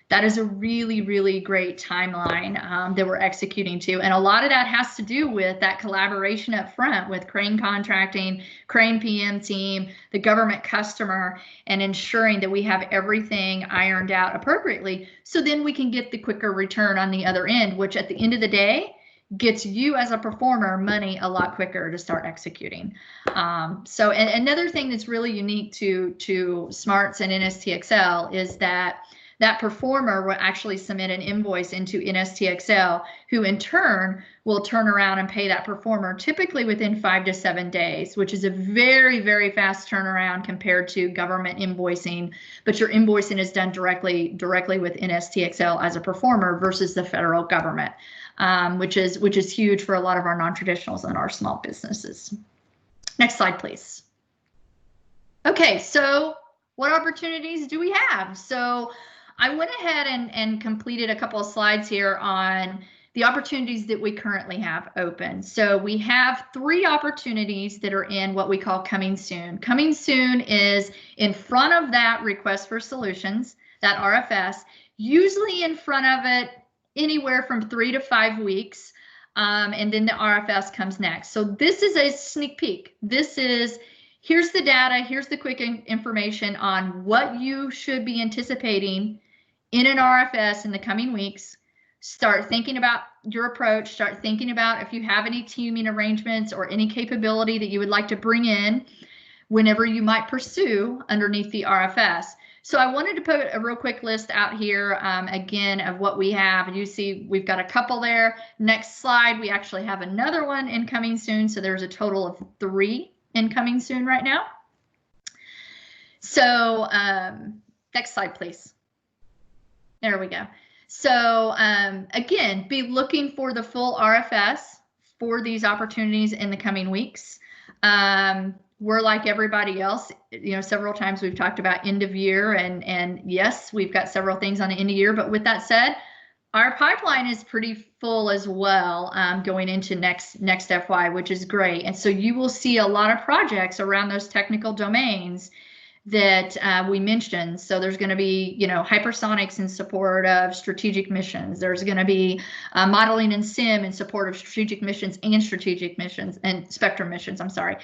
That is a really, really great timeline that we're executing to. And a lot of that has to do with that collaboration up front with Crane Contracting, Crane PM team, the government customer, and ensuring that we have everything ironed out appropriately. So then we can get the quicker return on the other end, which at the end of the day gets you as a performer money a lot quicker to start executing. So another thing that's really unique to SMARTS and NSTXL is that performer will actually submit an invoice into NSTXL, who in turn will turn around and pay that performer typically within 5 to 7 days, which is a very, very fast turnaround compared to government invoicing. But your invoicing is done directly with NSTXL as a performer versus the federal government, which is huge for a lot of our non-traditionals and our small businesses. Next slide, please. Okay, so what opportunities do we have? So I went ahead and completed a couple of slides here on the opportunities that we currently have open. So we have 3 opportunities that are in what we call coming soon. Coming soon is in front of that request for solutions, that RFS, usually in front of it anywhere from 3 to 5 weeks. And then the RFS comes next. So this is a sneak peek. This is, here's the data, here's the quick information on what you should be anticipating in an RFS in the coming weeks. Start thinking about your approach, start thinking about if you have any teaming arrangements or any capability that you would like to bring in whenever you might pursue underneath the RFS. So I wanted to put a real quick list out here again of what we have. And you see we've got a couple there. Next slide, we actually have another one incoming soon. So there's a total of 3 incoming soon right now. So next slide, please. There we go. So again, be looking for the full RFS for these opportunities in the coming weeks. We're like everybody else, you know, several times we've talked about end of year, and yes, we've got several things on the end of year, but with that said, our pipeline is pretty full as well going into next FY, which is great. And so you will see a lot of projects around those technical domains that we mentioned. So there's going to be, you know, hypersonics in support of strategic missions. There's going to be modeling and sim in support of strategic missions and spectrum missions. I'm sorry.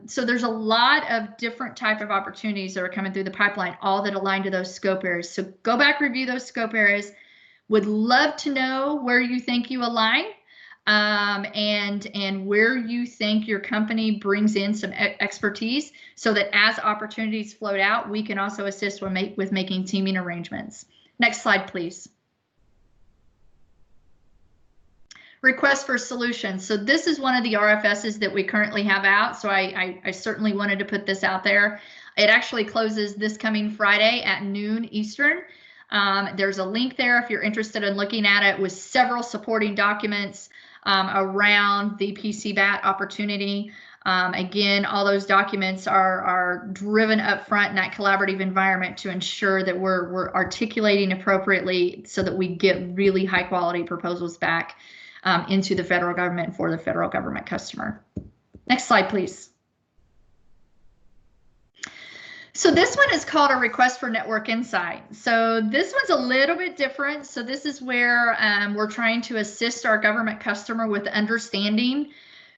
So there's a lot of different type of opportunities that are coming through the pipeline, all that align to those scope areas. So go back, review those scope areas. Would love to know where you think you align. And where you think your company brings in some expertise so that as opportunities float out, we can also assist with making teaming arrangements. Next slide, please. Request for solutions. So this is one of the RFSs that we currently have out. So I certainly wanted to put this out there. It actually closes this coming Friday at noon Eastern. There's a link there if you're interested in looking at it with several supporting documents around the PCBAT opportunity. Again, all those documents are driven up front in that collaborative environment to ensure that we're articulating appropriately so that we get really high quality proposals back into the federal government for the federal government customer. Next slide, please. So this one is called a request for network insight. So this one's a little bit different. So this is where we're trying to assist our government customer with understanding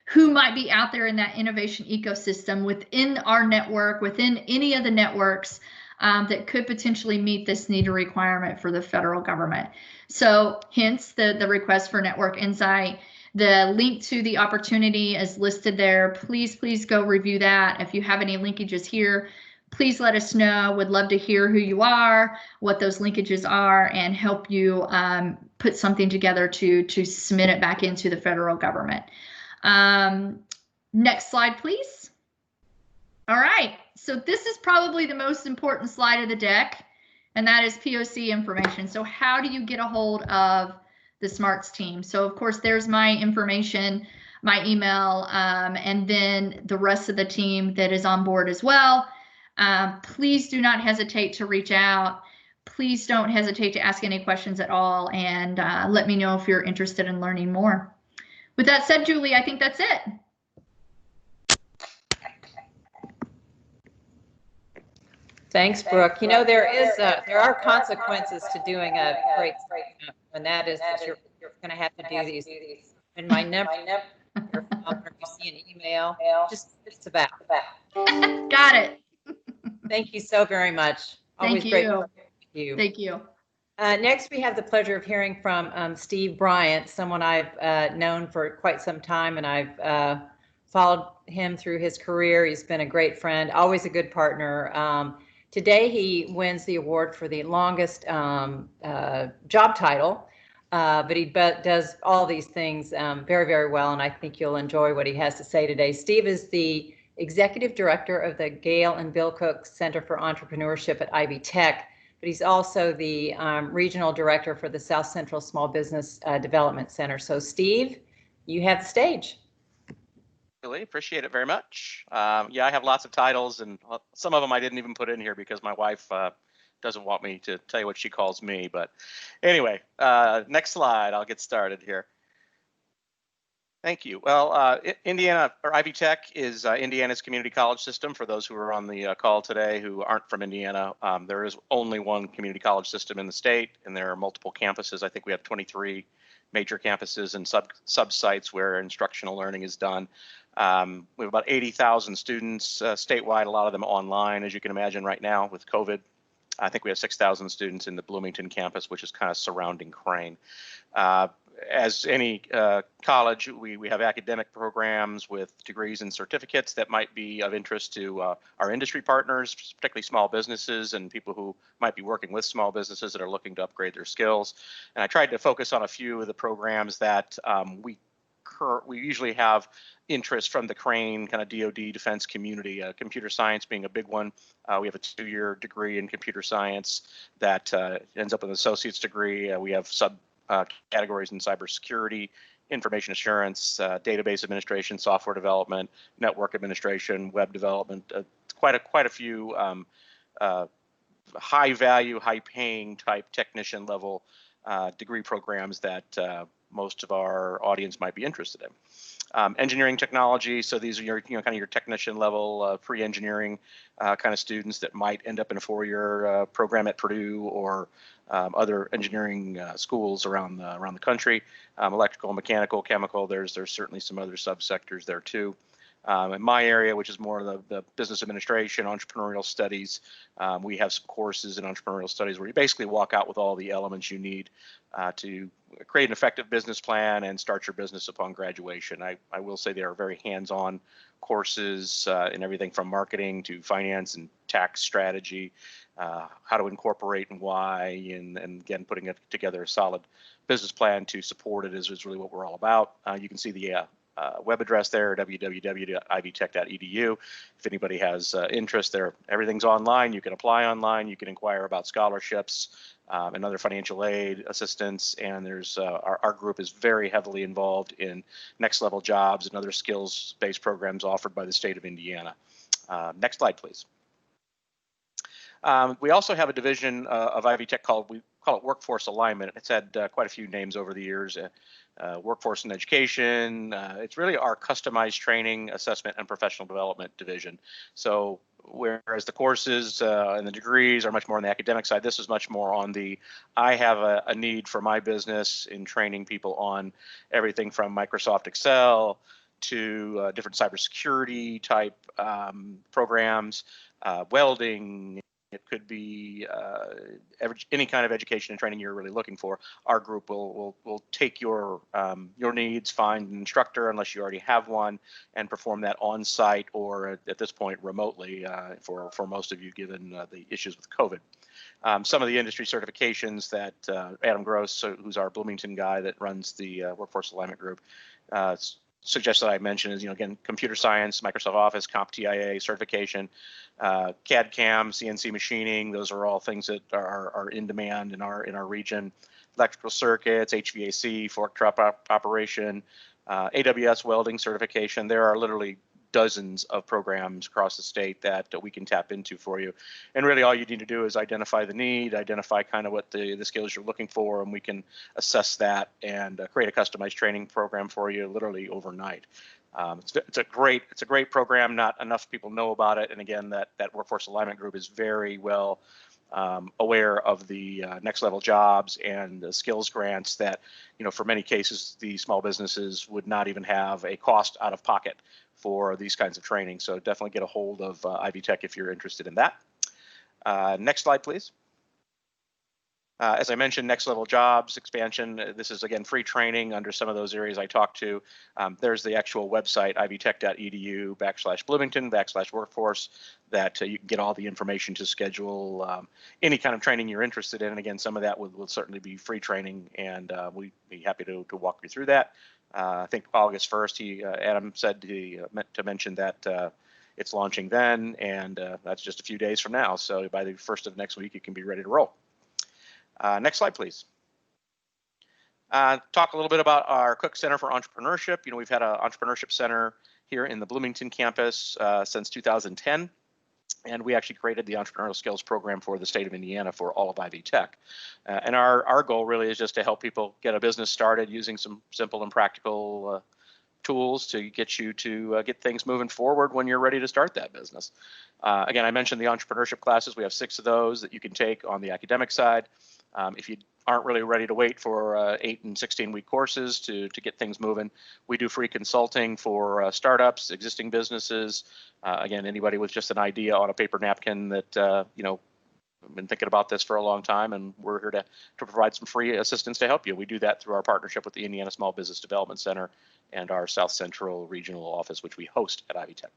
who might be out there in that innovation ecosystem within our network, within any of the networks, that could potentially meet this need or requirement for the federal government. So hence the request for Network Insight. The link to the opportunity is listed there. Please go review that. If you have any linkages here, please let us know. Would love to hear who you are, what those linkages are, and help you put something together to submit it back into the federal government. Next slide, please. All right, so this is probably the most important slide of the deck, and that is POC information. So how do you get a hold of the SMARTS team? So of course, there's my information, my email, and then the rest of the team that is on board as well. Please do not hesitate to reach out. Please don't hesitate to ask any questions at all, and let me know if you're interested in learning more. With that said, Julie, I think that's it. Thanks, Brooke. You know, there are consequences to doing a great statement, and that is that you're going to have to do these. And my number, your phone, if you see an email, just it's about. Got it. Thank you so very much. Always Thank great you. working with you. Thank you. Next, we have the pleasure of hearing from Steve Bryant, someone I've known for quite some time, and I've followed him through his career. He's been a great friend, always a good partner. Today, he wins the award for the longest job title, but he does all these things very, very well, and I think you'll enjoy what he has to say today. Steve is the Executive Director of the Gail and Bill Cook Center for Entrepreneurship at Ivy Tech, but he's also the Regional Director for the South Central Small Business Development Center. So Steve, you have the stage. Really appreciate it very much. Yeah, I have lots of titles, and some of them I didn't even put in here because my wife doesn't want me to tell you what she calls me. But anyway, next slide, I'll get started here. Thank you. Well, Indiana, or Ivy Tech, is Indiana's community college system. For those who are on the call today who aren't from Indiana, there is only one community college system in the state, and there are multiple campuses. I think we have 23 major campuses and sub sites where instructional learning is done. We have about 80,000 students statewide, a lot of them online, as you can imagine right now with COVID. I think we have 6,000 students in the Bloomington campus, which is kind of surrounding Crane. As any college, we have academic programs with degrees and certificates that might be of interest to our industry partners, particularly small businesses and people who might be working with small businesses that are looking to upgrade their skills. And I tried to focus on a few of the programs that we usually have interest from the Crane kind of DoD defense community, computer science being a big one. We have a 2-year degree in computer science that ends up with an associate's degree. We have categories in cybersecurity, information assurance, database administration, software development, network administration, web development. Quite a few high value, high paying type technician level degree programs that most of our audience might be interested in. Engineering technology, so these are your kind of your technician level pre-engineering kind of students that might end up in a 4-year program at Purdue or other engineering schools around the country. Electrical, mechanical, chemical, there's certainly some other subsectors there too. In my area, which is more of the business administration, entrepreneurial studies, we have some courses in entrepreneurial studies where you basically walk out with all the elements you need to create an effective business plan and start your business upon graduation. I will say they are very hands-on courses in everything from marketing to finance and tax strategy, how to incorporate and why, and again, putting together a solid business plan to support it is really what we're all about. You can see the web address there, www.ivtech.edu. If anybody has interest there, everything's online. You can apply online. You can inquire about scholarships and other financial aid assistance. And there's our group is very heavily involved in next level jobs and other skills-based programs offered by the state of Indiana. Next slide, please. We also have a division of Ivy Tech we call it Workforce Alignment. It's had quite a few names over the years. Workforce and Education. It's really our customized training, assessment, and professional development division. So whereas the courses and the degrees are much more on the academic side, this is much more on the, I have a need for my business in training people on everything from Microsoft Excel to different cybersecurity type programs, welding, It could be any kind of education and training you're really looking for. Our group will take your needs, find an instructor unless you already have one, and perform that on site or at this point remotely for most of you, given the issues with COVID. Some of the industry certifications that Adam Gross, who's our Bloomington guy that runs the Workforce Alignment Group, suggests that I mention is, again, computer science, Microsoft Office, CompTIA certification, CAD CAM, CNC machining. Those are all things that are in demand in our region. Electrical circuits, HVAC, fork truck operation, AWS welding certification. There are literally dozens of programs across the state that we can tap into for you. And really all you need to do is identify the need, identify kind of what the skills you're looking for, and we can assess that and create a customized training program for you literally overnight. It's a great program. Not enough people know about it. And again, that Workforce Alignment Group is very well aware of the next level jobs and the skills grants that, for many cases, the small businesses would not even have a cost out of pocket for these kinds of training. So definitely get a hold of Ivy Tech if you're interested in that. Next slide, please. As I mentioned, next level jobs expansion. This is, again, free training under some of those areas I talked to. There's the actual website, ivytech.edu/Bloomington/workforce, that you can get all the information to schedule any kind of training you're interested in. And again, some of that will certainly be free training, and we'd be happy to walk you through that. I think August 1st, Adam said he meant to mention that it's launching then, and that's just a few days from now. So by the 1st of next week, you can be ready to roll. Next slide, please. Talk a little bit about our Cook Center for Entrepreneurship. We've had an entrepreneurship center here in the Bloomington campus since 2010. And we actually created the entrepreneurial skills program for the state of Indiana for all of Ivy Tech. And our goal really is just to help people get a business started using some simple and practical tools to get you to get things moving forward when you're ready to start that business. Again, I mentioned the entrepreneurship classes. We have 6 of those that you can take on the academic side. If you aren't really ready to wait for 8 and 16-week courses to get things moving, we do free consulting for startups, existing businesses. Again, anybody with just an idea on a paper napkin that, I've been thinking about this for a long time, and we're here to provide some free assistance to help you. We do that through our partnership with the Indiana Small Business Development Center and our South Central Regional Office, which we host at Ivy Tech.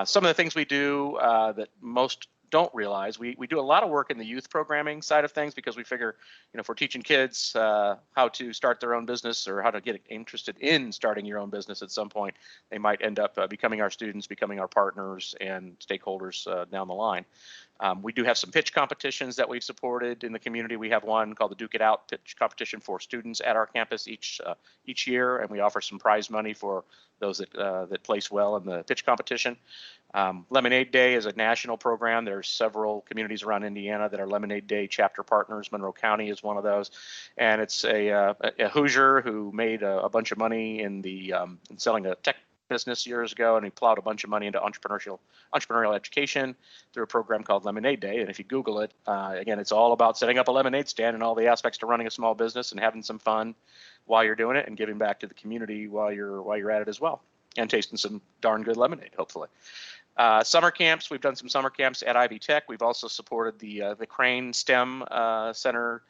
Some of the things we do that most don't realize, we do a lot of work in the youth programming side of things, because we figure, if we're teaching kids how to start their own business or how to get interested in starting your own business at some point, they might end up becoming our students, becoming our partners and stakeholders down the line. We do have some pitch competitions that we've supported in the community. We have one called the Duke It Out pitch competition for students at our campus each year, and we offer some prize money for those that place well in the pitch competition. Lemonade Day is a national program. There's several communities around Indiana that are Lemonade Day chapter partners. Monroe County is one of those, and it's a Hoosier who made a bunch of money in selling a tech business years ago, and he plowed a bunch of money into entrepreneurial education through a program called Lemonade Day. And if you Google it, again, it's all about setting up a lemonade stand and all the aspects to running a small business and having some fun while you're doing it and giving back to the community while you're at it as well, and tasting some darn good lemonade, hopefully. Summer camps, we've done some summer camps at Ivy Tech. We've also supported the Crane STEM Center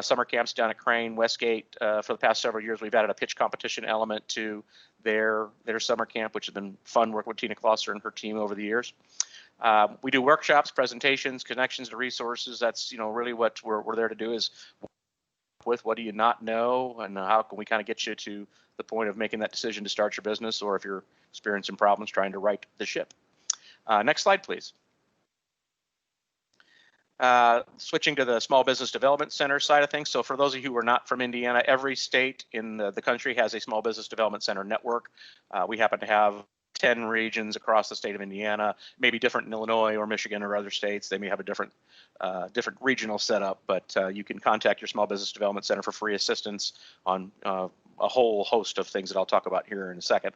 summer camps down at Crane, Westgate. For the past several years, we've added a pitch competition element to their summer camp, which has been fun working with Tina Klosser and her team over the years. We do workshops, presentations, connections to resources. That's really what we're there to do, is with what do you not know, and how can we kind of get you to the point of making that decision to start your business, or if you're experiencing problems trying to right the ship. Next slide, please. Switching to the Small Business Development Center side of things. So for those of you who are not from Indiana, every state in the country has a Small Business Development Center network. We happen to have 10 regions across the state of Indiana, maybe different in Illinois or Michigan or other states. They may have a different regional setup, but you can contact your Small Business Development Center for free assistance on a whole host of things that I'll talk about here in a second.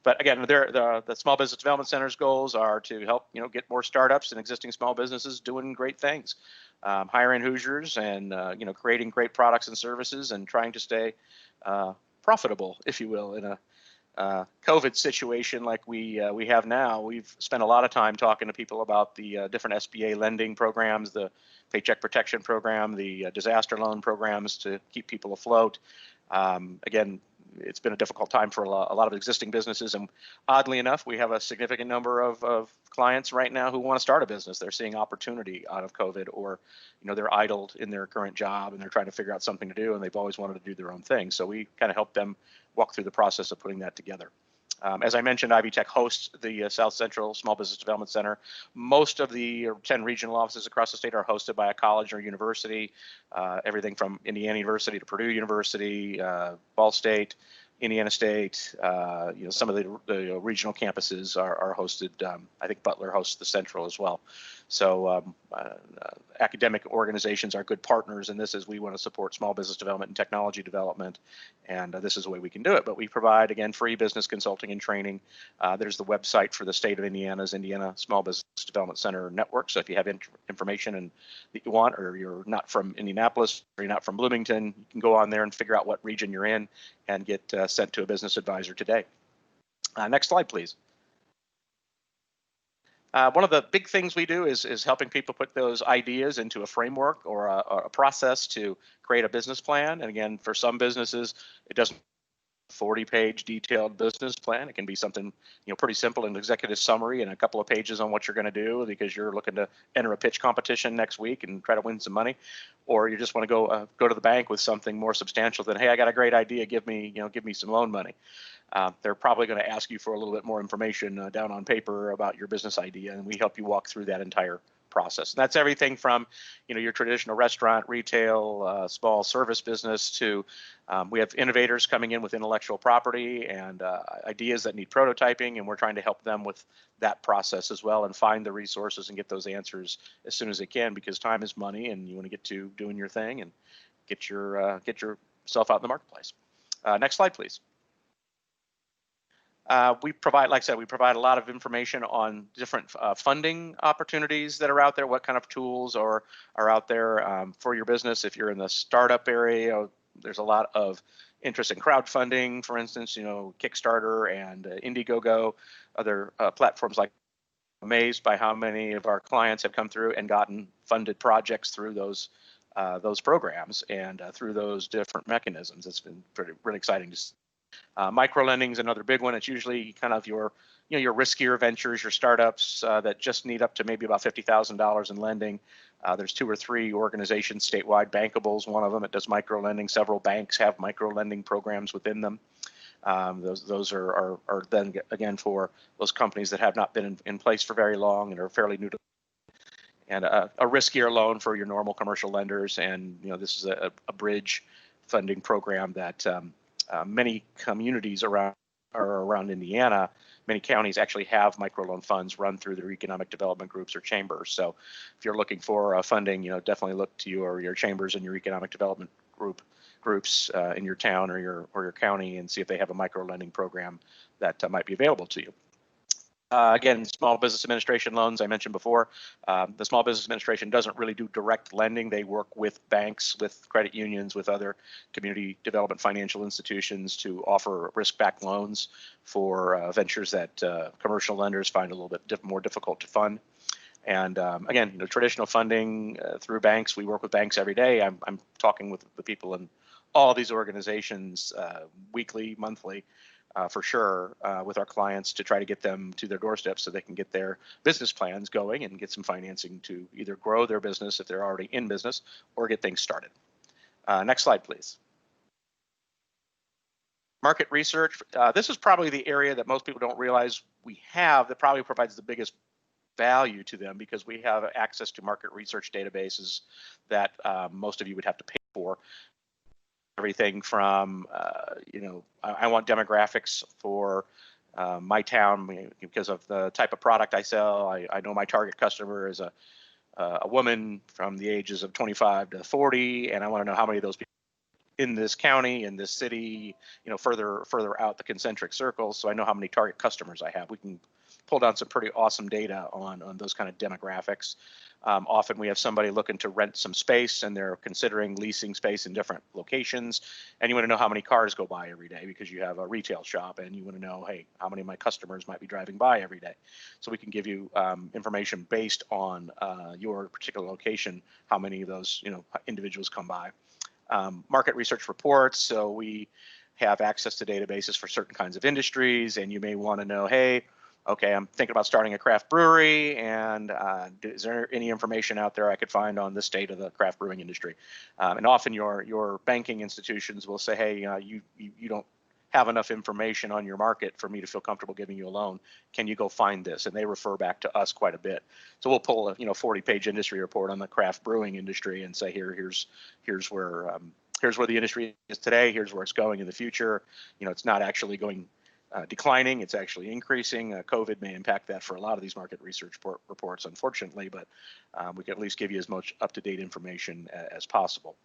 But again, the Small Business Development Center's goals are to help get more startups and existing small businesses doing great things, hiring Hoosiers, and creating great products and services, and trying to stay profitable, if you will, in COVID situation like we have now, we've spent a lot of time talking to people about the different SBA lending programs, the Paycheck Protection Program, the disaster loan programs to keep people afloat. Again, it's been a difficult time for a lot of existing businesses, and oddly enough, we have a significant number of clients right now who want to start a business. They're seeing opportunity out of COVID, or they're idled in their current job and they're trying to figure out something to do, and they've always wanted to do their own thing. So we kind of help them walk through the process of putting that together. As I mentioned, Ivy Tech hosts the South Central Small Business Development Center. Most of the 10 regional offices across the state are hosted by a college or university, everything from Indiana University to Purdue University, Ball State, Indiana State. Some of the regional campuses are hosted. I think Butler hosts the Central as well. So academic organizations are good partners in this, as we want to support small business development and technology development, and this is the way we can do it. But we provide, again, free business consulting and training. There's the website for the state of Indiana's Indiana Small Business Development Center network. So if you have information that you want, or you're not from Indianapolis, or you're not from Bloomington, you can go on there and figure out what region you're in and get sent to a business advisor today. Next slide, please. One of the big things we do is helping people put those ideas into a framework or a process to create a business plan. And again, for some businesses, it doesn't 40-page detailed business plan. It can be something pretty simple, an executive summary and a couple of pages on what you're going to do because you're looking to enter a pitch competition next week and try to win some money, or you just want to go to the bank with something more substantial than, hey, I got a great idea, give me some loan money. They're probably going to ask you for a little bit more information down on paper about your business idea, and we help you walk through that entire process. And that's everything from your traditional restaurant, retail, small service business to we have innovators coming in with intellectual property and ideas that need prototyping, and we're trying to help them with that process as well and find the resources and get those answers as soon as they can, because time is money and you want to get to doing your thing and get yourself out in the marketplace. Next slide, please. We provide, like I said, we provide a lot of information on different funding opportunities that are out there, what kind of tools are out there for your business. If you're in the startup area, there's a lot of interest in crowdfunding, for instance, Kickstarter and Indiegogo, other platforms like. Amazed by how many of our clients have come through and gotten funded projects through those programs and through those different mechanisms. It's been really exciting to see. Micro lending is another big one. It's usually kind of your riskier ventures, your startups that just need up to maybe about $50,000 in lending. There's 2 or 3 organizations statewide. Bankable's one of them. It does micro lending. Several banks have micro lending programs within them. Those are then again for those companies that have not been in place for very long and are fairly new to. And a riskier loan for your normal commercial lenders. And this is a bridge funding program that many communities around Indiana, many counties actually have microloan funds run through their economic development groups or chambers. So if you're looking for funding, definitely look to your chambers and your economic development groups in your town or your county and see if they have a micro lending program that might be available to you. Again, Small Business Administration loans, I mentioned before. The Small Business Administration doesn't really do direct lending. They work with banks, with credit unions, with other community development financial institutions to offer risk-backed loans for ventures that commercial lenders find a little bit more difficult to fund. And again, traditional funding through banks. We work with banks every day. I'm talking with the people in all of these organizations weekly, monthly. For sure, with our clients to try to get them to their doorsteps so they can get their business plans going and get some financing to either grow their business if they're already in business or get things started. Next slide, please. Market research. This is probably the area that most people don't realize we have that probably provides the biggest value to them, because we have access to market research databases that most of you would have to pay for. Everything from, I want demographics for my town because of the type of product I sell. I know my target customer is a woman from the ages of 25 to 40, and I want to know how many of those people in this county, in this city, further out the concentric circles, so I know how many target customers I have. We can pull down some pretty awesome data on those kind of demographics. Often we have somebody looking to rent some space and they're considering leasing space in different locations, and you want to know how many cars go by every day because you have a retail shop, and you want to know, hey, how many of my customers might be driving by every day. So we can give you information based on your particular location, how many of those individuals come by. Market research reports, so we have access to databases for certain kinds of industries, and you may want to know, hey, okay, I'm thinking about starting a craft brewery, and is there any information out there I could find on the state of the craft brewing industry? And often your banking institutions will say, hey, you don't have enough information on your market for me to feel comfortable giving you a loan. Can you go find this? And they refer back to us quite a bit. So we'll pull a 40-page industry report on the craft brewing industry and say, here's where the industry is today. Here's where it's going in the future. It's not actually going declining, it's actually increasing. COVID may impact that for a lot of these market research reports, unfortunately, but we can at least give you as much up-to-date information as possible.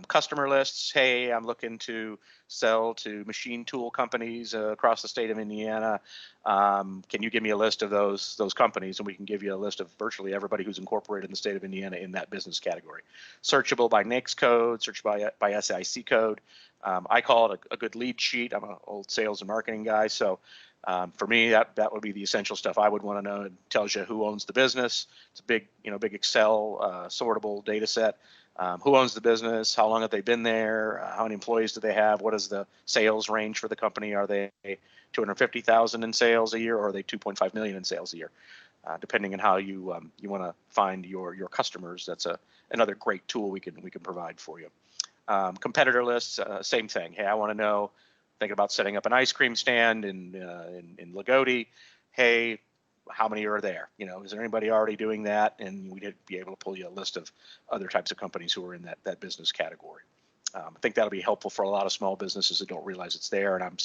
Customer lists, hey, I'm looking to sell to machine tool companies across the state of Indiana. Can you give me a list of those companies? And we can give you a list of virtually everybody who's incorporated in the state of Indiana in that business category. Searchable by NAICS code, searchable by SIC code. I call it a good lead sheet. I'm an old sales and marketing guy, so for me, that would be the essential stuff I would want to know. It tells you who owns the business. It's a big Excel sortable data set. Who owns the business? How long have they been there? How many employees do they have? What is the sales range for the company? Are they 250,000 in sales a year, or are they 2.5 million in sales a year? Depending on how you want to find your customers, that's another great tool we can provide for you. Competitor lists, same thing. Hey, I want to know, thinking about setting up an ice cream stand in Lagodi. Hey, how many are there? Is there anybody already doing that? And we'd be able to pull you a list of other types of companies who are in that business category. I think that'll be helpful for a lot of small businesses that don't realize it's there. And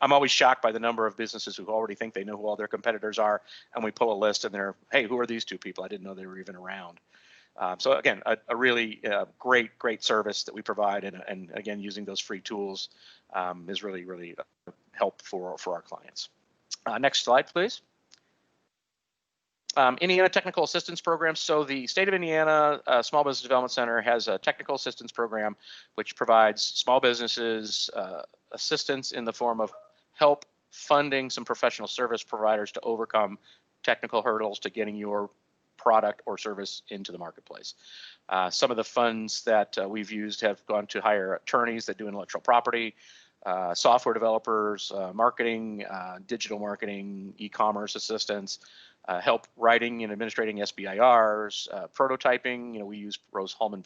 I'm always shocked by the number of businesses who already think they know who all their competitors are. And we pull a list and they're, hey, who are these two people? I didn't know they were even around. So again, a really great service that we provide, and again, using those free tools is really helpful for our clients. Next slide, please. Indiana Technical Assistance Program. So the state of Indiana Small Business Development Center has a technical assistance program which provides small businesses assistance in the form of help funding some professional service providers to overcome technical hurdles to getting your product or service into the marketplace. Some of the funds that we've used have gone to hire attorneys that do intellectual property, software developers, marketing, digital marketing, e-commerce assistance, help writing and administrating SBIRs, prototyping. We use Rose-Hulman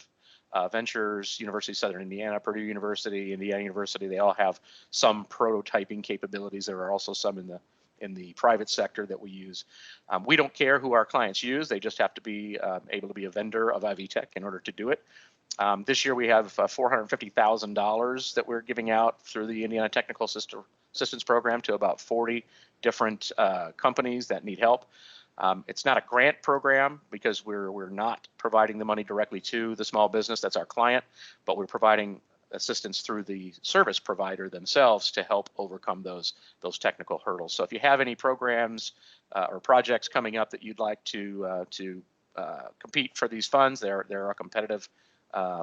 Ventures, University of Southern Indiana, Purdue University, Indiana University. They all have some prototyping capabilities. There are also some in the private sector that we use. We don't care who our clients use. They just have to be able to be a vendor of IV Tech in order to do it. This year we have $450,000 that we're giving out through the Indiana Technical Assistance Program to about 40 different companies that need help. It's not a grant program because we're not providing the money directly to the small business. That's our client, but we're providing assistance through the service provider themselves to help overcome those technical hurdles. So if you have any programs or projects coming up that you'd like to compete for these funds, there are competitive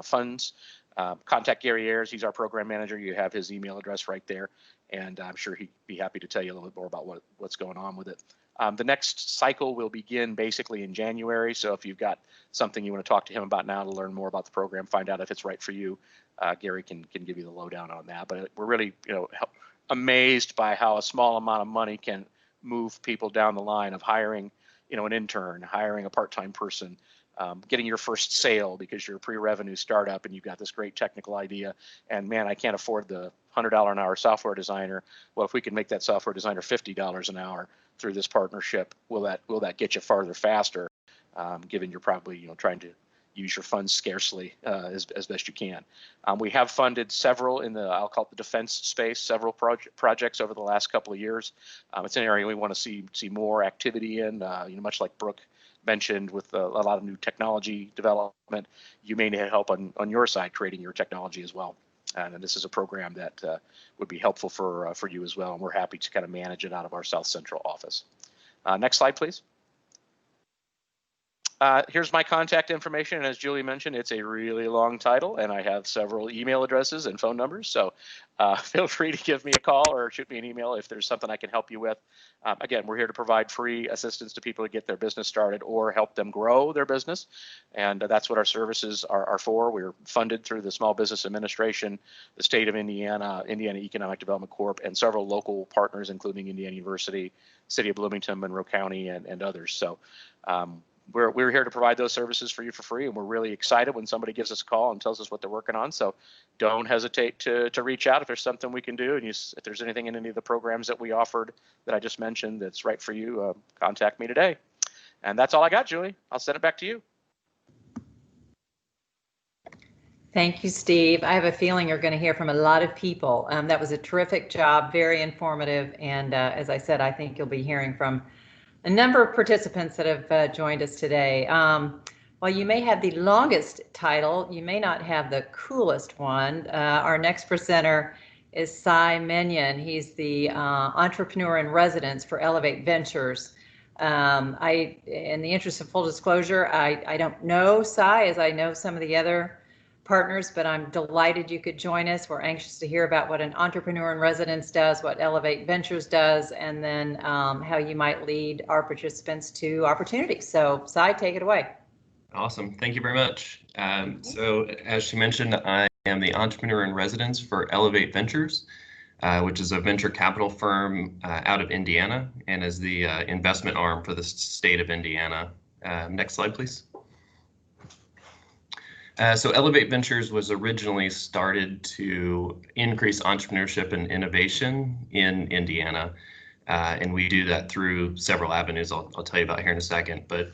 funds. Contact Gary Ayers. He's our program manager. You have his email address right there, and I'm sure he'd be happy to tell you a little bit more about what's going on with it. The next cycle will begin basically in January. So if you've got something you want to talk to him about now to learn more about the program, find out if it's right for you, Gary can give you the lowdown on that. But we're really amazed by how a small amount of money can move people down the line of hiring an intern, hiring a part-time person, getting your first sale because you're a pre-revenue startup and you've got this great technical idea, and man, I can't afford the $100 an hour software designer. Well, if we can make that software designer $50 an hour through this partnership, will that get you farther faster? Given you're probably trying to use your funds scarcely as best you can. We have funded several in I'll call it the defense space, several projects over the last couple of years. It's an area we want to see more activity in. Much like Brooke mentioned, with a lot of new technology development, you may need help on your side creating your technology as well. And this is a program that would be helpful for you as well. And we're happy to kind of manage it out of our South Central office. Next slide, please. Here's my contact information. As Julie mentioned, it's a really long title, and I have several email addresses and phone numbers. So feel free to give me a call or shoot me an email if there's something I can help you with. Again, we're here to provide free assistance to people to get their business started or help them grow their business. And that's what our services are for. We're funded through the Small Business Administration, the state of Indiana, Indiana Economic Development Corp., and several local partners, including Indiana University, City of Bloomington, Monroe County, and others. So we're here to provide those services for you for free, and we're really excited when somebody gives us a call and tells us what they're working on. So don't hesitate to reach out if there's something we can do, and if there's anything in any of the programs that we offered that I just mentioned that's right for you, contact me today. And that's all I got, Julie. I'll send it back to you. Thank you, Steve. I have a feeling you're going to hear from a lot of people. That was a terrific job, very informative, and as I said, I think you'll be hearing from a number of participants that have joined us today. While you may have the longest title, you may not have the coolest one. Our next presenter is Cy Menyon. He's the entrepreneur in residence for Elevate Ventures. In the interest of full disclosure, I don't know Cy as I know some of the other partners, but I'm delighted you could join us. We're anxious to hear about what an entrepreneur in residence does, what Elevate Ventures does, and then how you might lead our participants to opportunities. So, Cy, take it away. Awesome. Thank you very much. So, as she mentioned, I am the entrepreneur in residence for Elevate Ventures, which is a venture capital firm out of Indiana and is the investment arm for the state of Indiana. Next slide, please. So Elevate Ventures was originally started to increase entrepreneurship and innovation in Indiana. And we do that through several avenues I'll tell you about here in a second. But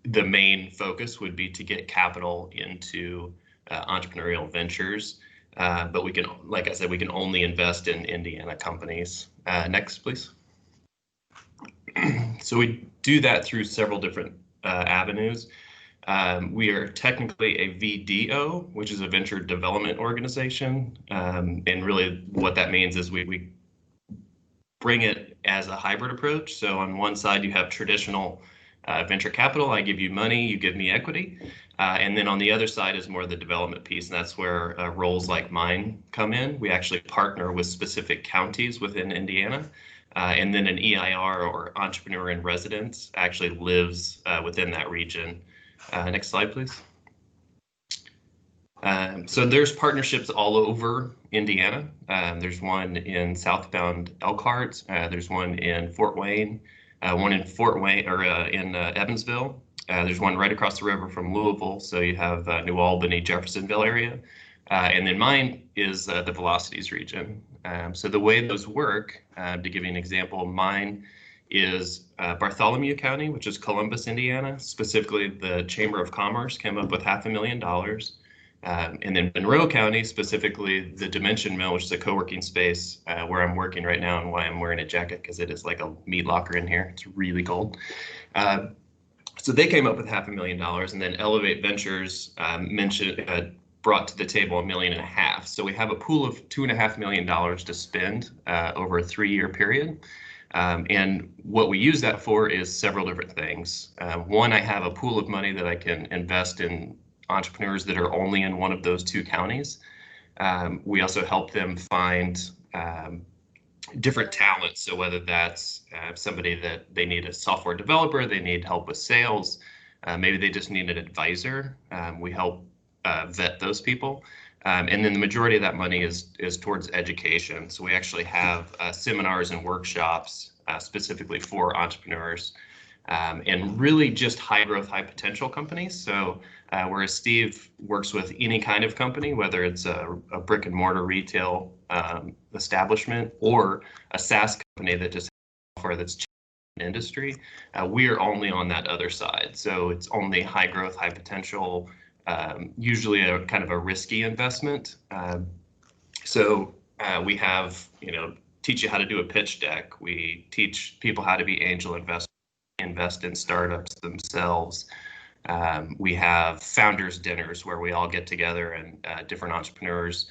the main focus would be to get capital into entrepreneurial ventures. But we can, like I said, we can only invest in Indiana companies. Next, please. So we do that through several different avenues. We are technically a VDO, which is a venture development organization. And really what that means is we bring it as a hybrid approach. So on one side, you have traditional venture capital. I give you money, you give me equity. And then on the other side is more the development piece. And that's where roles like mine come in. We actually partner with specific counties within Indiana. And then an EIR, or entrepreneur in residence, actually lives within that region. Next slide, please. So there's partnerships all over Indiana. There's one in southbound Elkhart. There's one in Fort Wayne, one in in Evansville. There's one right across the river from Louisville. So you have New Albany, Jeffersonville area. And then mine is the Velocities region. So the way those work, to give you an example, mine is Bartholomew County, which is Columbus, Indiana. Specifically, the Chamber of Commerce came up with $500,000. And then Monroe County, specifically the Dimension Mill, which is a co-working space where I'm working right now, and why I'm wearing a jacket, because it is like a meat locker in here. It's really cold. So they came up with $500,000, and then Elevate Ventures brought to the table $1.5 million. So we have a pool of $2.5 million to spend over a 3-year period. And what we use that for is several different things. One, I have a pool of money that I can invest in entrepreneurs that are only in one of those 2 counties. We also help them find different talents. So whether that's somebody that they need a software developer, they need help with sales, maybe they just need an advisor. We help vet those people. And then the majority of that money is towards education. So we actually have seminars and workshops specifically for entrepreneurs, and really just high growth, high potential companies. So whereas Steve works with any kind of company, whether it's a brick and mortar retail establishment or a SaaS company that just has software that's in industry, we are only on that other side. So it's only high growth, high potential, usually a kind of a risky investment. So we have, teach you how to do a pitch deck. We teach people how to be angel investors, invest in startups themselves. We have founders dinners where we all get together and different entrepreneurs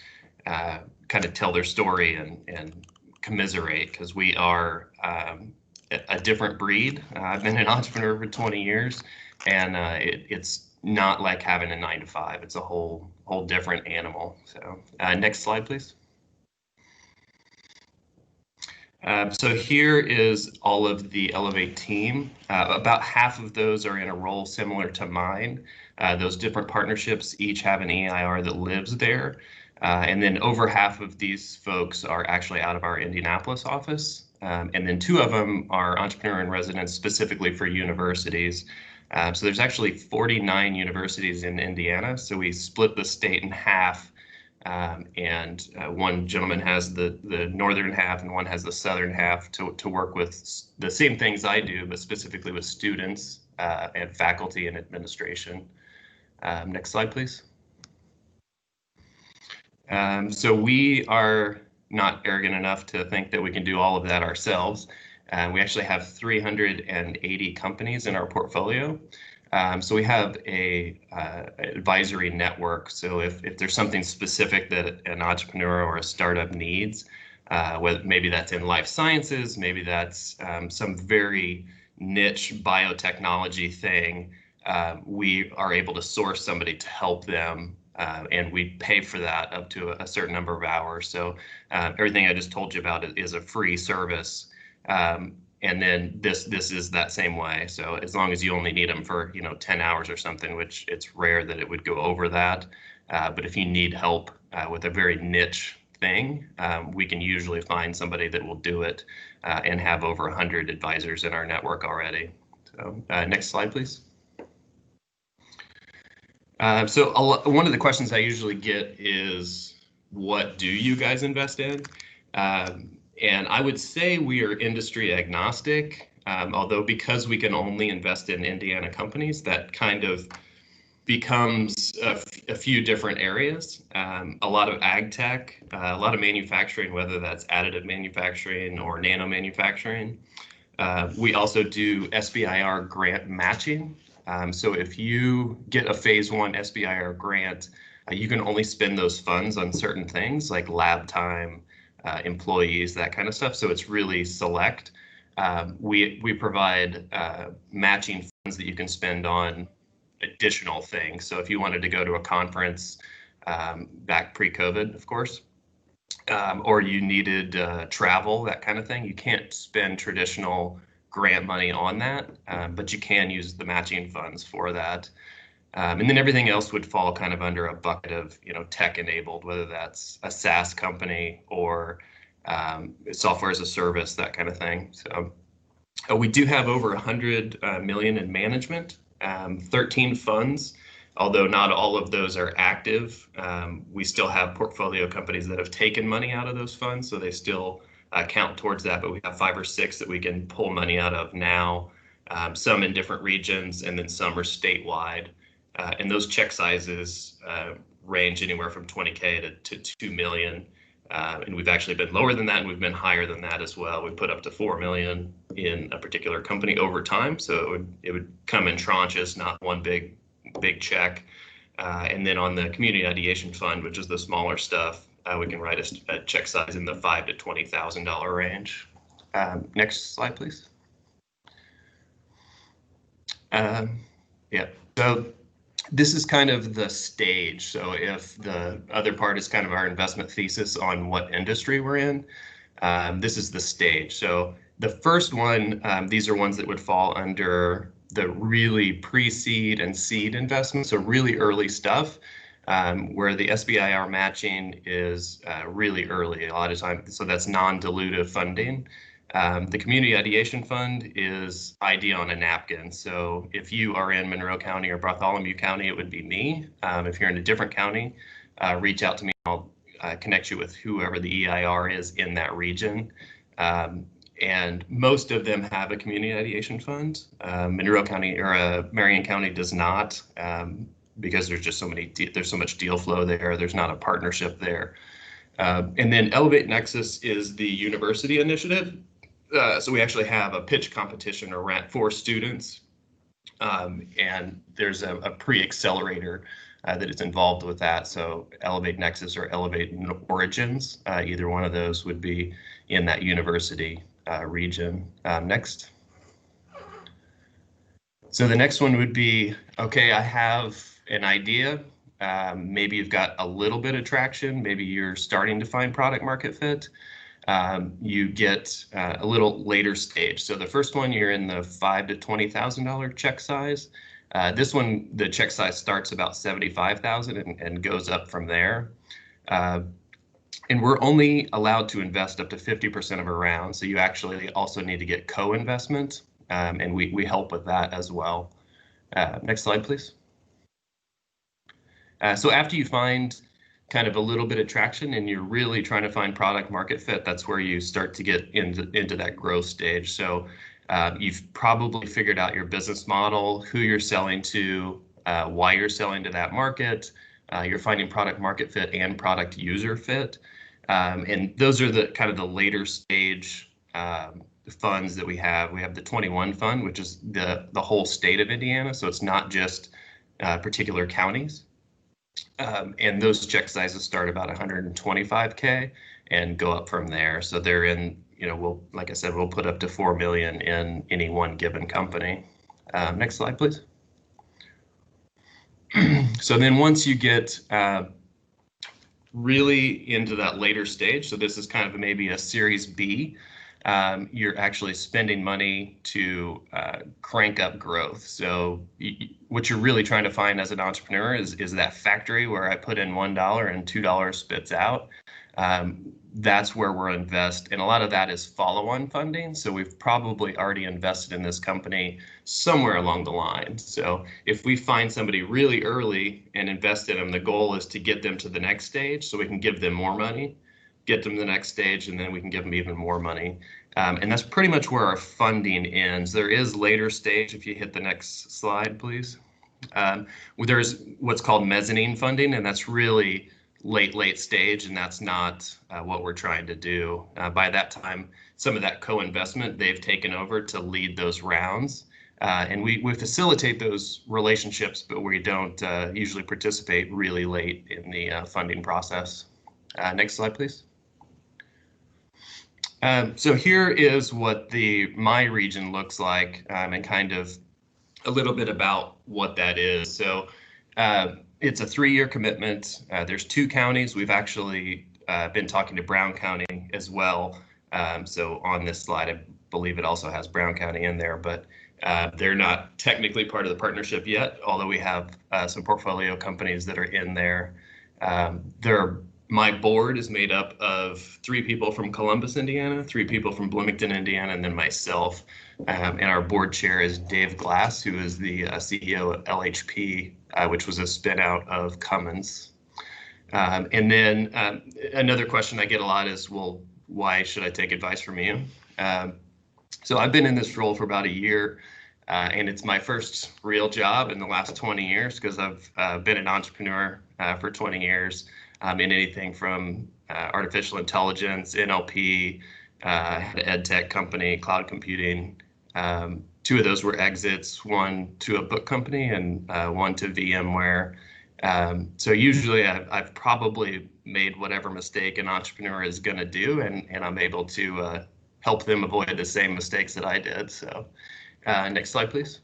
kind of tell their story and commiserate, because we are a different breed. I've been an entrepreneur for 20 years, and it's not like having a 9-to-5. It's a whole different animal. So next slide, please. So here is all of the Elevate team. About half of those are in a role similar to mine. Those different partnerships each have an EIR that lives there. And then over half of these folks are actually out of our Indianapolis office. And then 2 of them are entrepreneur in residence specifically for universities. So there's actually 49 universities in Indiana. So we split the state in half. And one gentleman has the northern half and one has the southern half to work with the same things I do, but specifically with students and faculty and administration. Next slide, please. So we are not arrogant enough to think that we can do all of that ourselves. We actually have 380 companies in our portfolio. So we have a advisory network. So if there's something specific that an entrepreneur or a startup needs, whether maybe that's in life sciences, maybe that's some very niche biotechnology thing, we are able to source somebody to help them, and we pay for that up to a certain number of hours. So everything I just told you about is a free service. And then this is that same way. So as long as you only need them for 10 hours or something, which it's rare that it would go over that. But if you need help with a very niche thing, we can usually find somebody that will do it and have over 100 advisors in our network already. So next slide, please. So one of the questions I usually get is, what do you guys invest in? And I would say we are industry agnostic, although because we can only invest in Indiana companies, that kind of becomes a few different areas. A lot of ag tech, a lot of manufacturing, whether that's additive manufacturing or nano manufacturing. We also do SBIR grant matching. So if you get a phase 1 SBIR grant, you can only spend those funds on certain things like lab time, employees, that kind of stuff. So it's really select. We provide matching funds that you can spend on additional things. So if you wanted to go to a conference back pre-COVID, of course, or you needed travel, that kind of thing, you can't spend traditional grant money on that, but you can use the matching funds for that. And then everything else would fall kind of under a bucket of, tech enabled, whether that's a SaaS company or software as a service, that kind of thing. So we do have over 100 million in management, 13 funds, although not all of those are active. We still have portfolio companies that have taken money out of those funds, so they still count towards that, but we have 5 or 6 that we can pull money out of now, some in different regions, and then some are statewide. And those check sizes range anywhere from 20K to 2 million. And we've actually been lower than that, and we've been higher than that as well. We put up to 4 million in a particular company over time. So it would come in tranches, not one big check. And then on the community ideation fund, which is the smaller stuff, we can write a check size in the $5,000 to $20,000 range. Next slide, please. Yeah, so this is kind of the stage. So if the other part is kind of our investment thesis on what industry we're in, this is the stage. So the first one, these are ones that would fall under the really pre-seed and seed investments, so really early stuff, where the SBIR matching is really early a lot of times. So that's non-dilutive funding. The Community Ideation Fund is ID on a napkin. So if you are in Monroe County or Bartholomew County, it would be me. If you're in a different county, reach out to me. I'll connect you with whoever the EIR is in that region. And most of them have a Community Ideation Fund. Monroe County or Marion County does not, because there's just there's so much deal flow there. There's not a partnership there. And then Elevate Nexus is the university initiative. So we actually have a pitch competition for students, and there's a pre-accelerator that is involved with that. So Elevate Nexus or Elevate Origins, either one of those would be in that university region. Next. So the next one would be, okay, I have an idea. Maybe you've got a little bit of traction. Maybe you're starting to find product market fit. You get a little later stage. So the first one, you're in the $5,000 to $20,000 check size. This one, the check size starts about $75,000 and goes up from there. And we're only allowed to invest up to 50% of a round. So you actually also need to get co-investment, and we help with that as well. Next slide, please. So after you find kind of a little bit of traction and you're really trying to find product market fit, that's where you start to get into that growth stage. So you've probably figured out your business model, who you're selling to, why you're selling to that market. You're finding product market fit and product user fit. And those are the kind of the later stage funds that we have. We have the 21 fund, which is the whole state of Indiana. So it's not just particular counties. And those check sizes start about 125K and go up from there. So they're in, like I said, we'll put up to 4 million in any one given company. Next slide, please. So then once you get really into that later stage, so this is kind of maybe a Series B, you're actually spending money to crank up growth. So what you're really trying to find as an entrepreneur is that factory where I put in $1 and $2 spits out. That's where we'll invest. And a lot of that is follow-on funding. So we've probably already invested in this company somewhere along the line. So if we find somebody really early and invest in them, the goal is to get them to the next stage so we can give them more money, get them to the next stage, and then we can give them even more money. And that's pretty much where our funding ends. There is later stage, if you hit the next slide, please. There's what's called mezzanine funding, and that's really late stage, and that's not what we're trying to do. By that time, some of that co-investment they've taken over to lead those rounds. And we facilitate those relationships, but we don't usually participate really late in the funding process. Next slide, please. So here is what my region looks like, and kind of a little bit about what that is. So it's a 3-year commitment. There's 2 counties. We've actually been talking to Brown County as well. So on this slide, I believe it also has Brown County in there, but they're not technically part of the partnership yet, although we have some portfolio companies that are in there. My board is made up of 3 people from Columbus, Indiana, 3 people from Bloomington, Indiana, and then myself. And our board chair is Dave Glass, who is the CEO of LHP, which was a spin out of Cummins. And then another question I get a lot is, well, why should I take advice from you? So I've been in this role for about a year, and it's my first real job in the last 20 years because I've been an entrepreneur for 20 years. In anything from artificial intelligence, NLP, had an ed tech company, cloud computing. 2 of those were exits, one to a book company and one to VMware. So usually I've probably made whatever mistake an entrepreneur is going to do, and I'm able to help them avoid the same mistakes that I did. So next slide, please.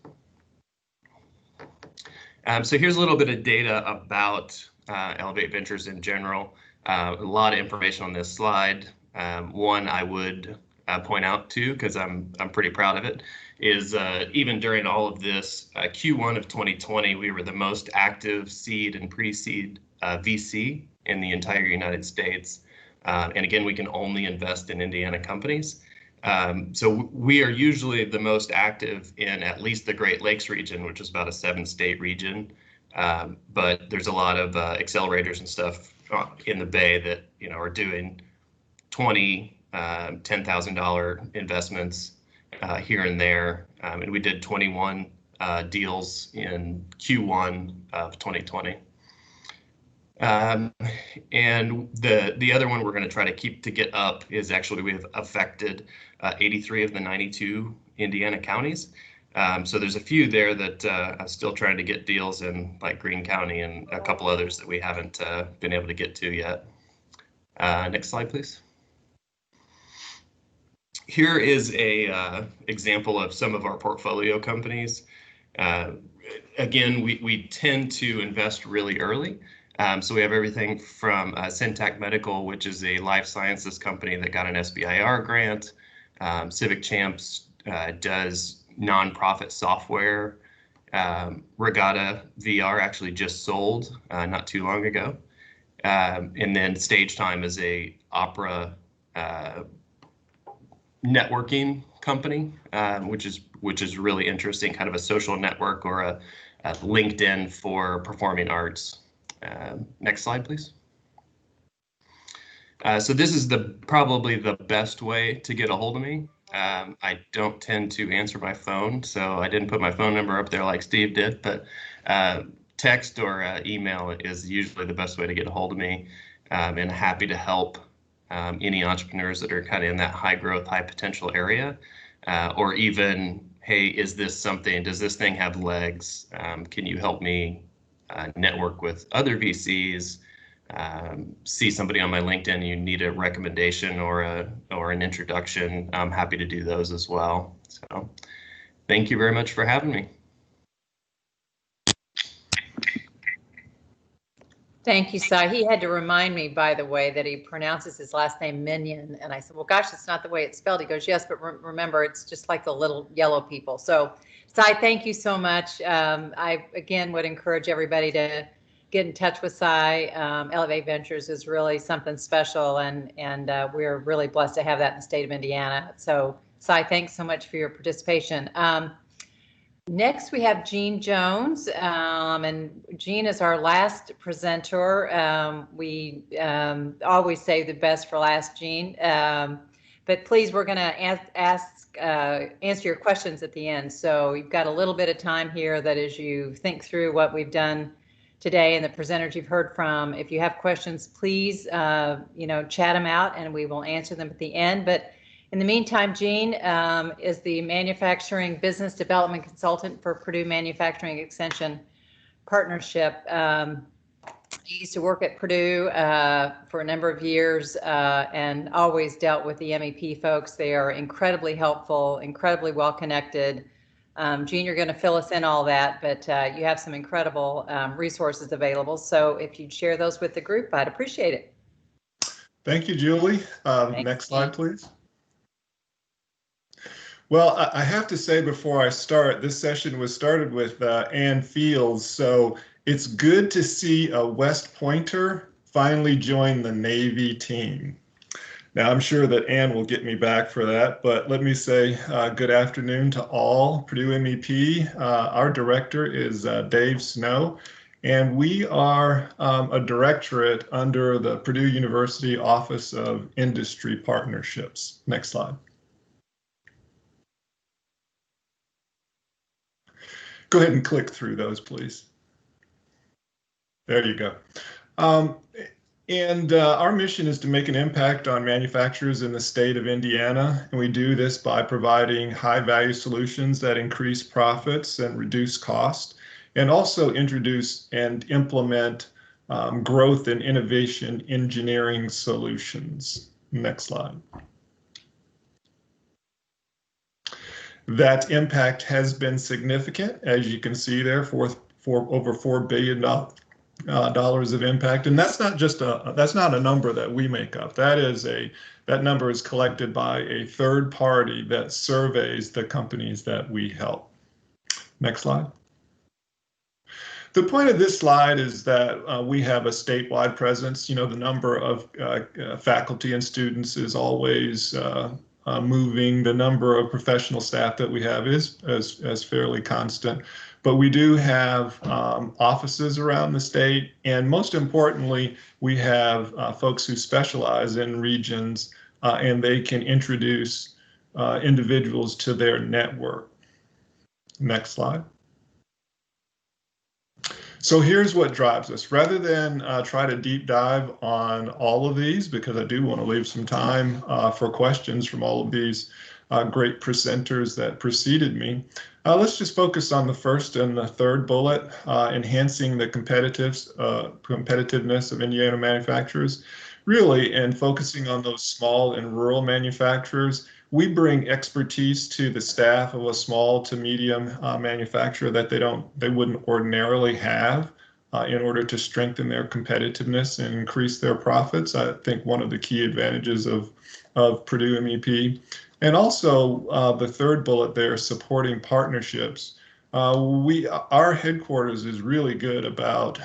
So here's a little bit of data about Elevate Ventures in general. A lot of information on this slide. One I would point out too, because I'm pretty proud of it, is even during all of this, Q1 of 2020, we were the most active seed and pre-seed VC in the entire United States. And again, we can only invest in Indiana companies. So we are usually the most active in at least the Great Lakes region, which is about a 7-state region. But there's a lot of accelerators and stuff in the Bay that are doing $20,000, $10,000 investments here and there, and we did 21 deals in Q1 of 2020. And the other one we're going to try to get up is actually we've affected 83 of the 92 Indiana counties. So there's a few there that I'm still trying to get deals in, like Greene County and a couple others that we haven't been able to get to yet. Next slide, please. Here is a example of some of our portfolio companies. Again, we tend to invest really early. So we have everything from Syntac Medical, which is a life sciences company that got an SBIR grant. Civic Champs does nonprofit software. Regatta VR actually just sold not too long ago. And then Stage Time is a opera networking company, which is really interesting, kind of a social network or a LinkedIn for performing arts. Next slide, please. So this is probably the best way to get a hold of me. I don't tend to answer my phone, so I didn't put my phone number up there like Steve did, but text or email is usually the best way to get a hold of me, and happy to help any entrepreneurs that are kind of in that high growth, high potential area, or even, hey, is this something, does this thing have legs? Can you help me network with other VCs? See somebody on my LinkedIn, you need a recommendation or an introduction, I'm happy to do those as well. So thank you very much for having me. Thank you, Cy. He had to remind me, by the way, that he pronounces his last name Minion. And I said, well, gosh, it's not the way it's spelled. He goes, yes, but remember, it's just like the little yellow people. So, Cy, thank you so much. I, again, would encourage everybody to get in touch with Cy. Elevate Ventures is really something special, and we're really blessed to have that in the state of Indiana. So, Cy, thanks so much for your participation. Next, we have Jean Jones, and Jean is our last presenter. We always save the best for last, Jean. But please, we're going to answer your questions at the end. So you've got a little bit of time here that as you think through what we've done today and the presenters you've heard from, if you have questions, please, chat them out and we will answer them at the end. But in the meantime, Jean is the Manufacturing Business Development Consultant for Purdue Manufacturing Extension Partnership. I used to work at Purdue for a number of years and always dealt with the MEP folks. They are incredibly helpful, incredibly well connected. Jean, you're going to fill us in all that, but you have some incredible resources available. So if you'd share those with the group, I'd appreciate it. Thank you, Julie. Next slide, please. Well, I have to say before I start, this session was started with Ann Fields, so it's good to see a West Pointer finally join the Navy team. Now, I'm sure that Ann will get me back for that, but let me say good afternoon to all. Purdue MEP, our director is Dave Snow, and we are a directorate under the Purdue University Office of Industry Partnerships. Next slide. Go ahead and click through those, please. There you go. Our mission is to make an impact on manufacturers in the state of Indiana, and we do this by providing high-value solutions that increase profits and reduce cost, and also introduce and implement growth and innovation engineering solutions. Next slide. That impact has been significant, as you can see there, for over $4 billion of impact, and that's not just that's not a number that we make up. That number is collected by a third party that surveys the companies that we help. Next slide. The point of this slide is that we have a statewide presence. You know, the number of faculty and students is always moving. The number of professional staff that we have is fairly constant, but we do have offices around the state, and most importantly, we have folks who specialize in regions, and they can introduce individuals to their network. Next slide. So here's what drives us. Rather than try to deep dive on all of these, because I do want to leave some time for questions from all of these great presenters that preceded me. Let's just focus on the first and the third bullet, enhancing the competitiveness of Indiana manufacturers. Really, and focusing on those small and rural manufacturers, we bring expertise to the staff of a small to medium manufacturer that they wouldn't ordinarily have in order to strengthen their competitiveness and increase their profits. I think one of the key advantages of Purdue MEP. And also the third bullet there, supporting partnerships. Our headquarters is really good about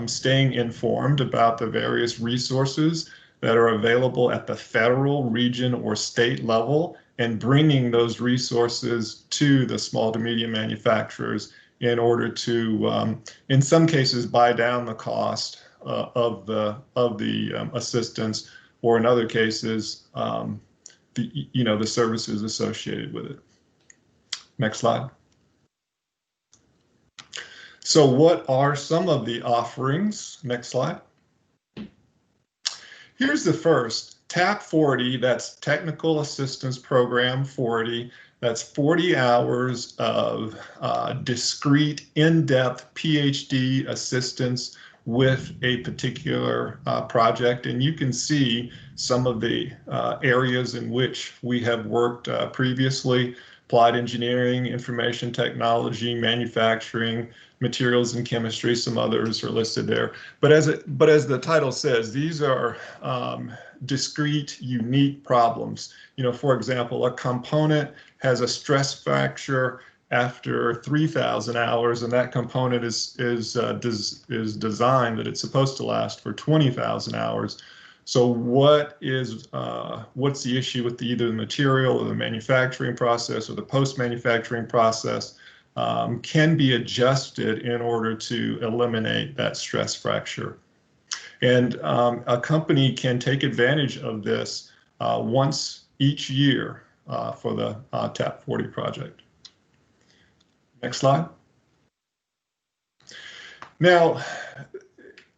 staying informed about the various resources that are available at the federal, region, or state level, and bringing those resources to the small to medium manufacturers in order to, in some cases, buy down the cost of the assistance, or in other cases, the services associated with it. Next slide. So what are some of the offerings? Next slide. Here's the first, TAP 40, that's Technical Assistance Program 40. That's 40 hours of discrete, in-depth PhD assistance with a particular project. And you can see some of the areas in which we have worked previously: applied engineering, information technology, manufacturing, materials and chemistry. Some others are listed there. But as the title says, these are discrete, unique problems. For example, a component has a stress fracture after 3,000 hours, and that component is designed that it's supposed to last for 20,000 hours. So what's the issue with either the material or the manufacturing process or the post-manufacturing process can be adjusted in order to eliminate that stress fracture. And a company can take advantage of this once each year for the TAP 40 project. Next slide. Now,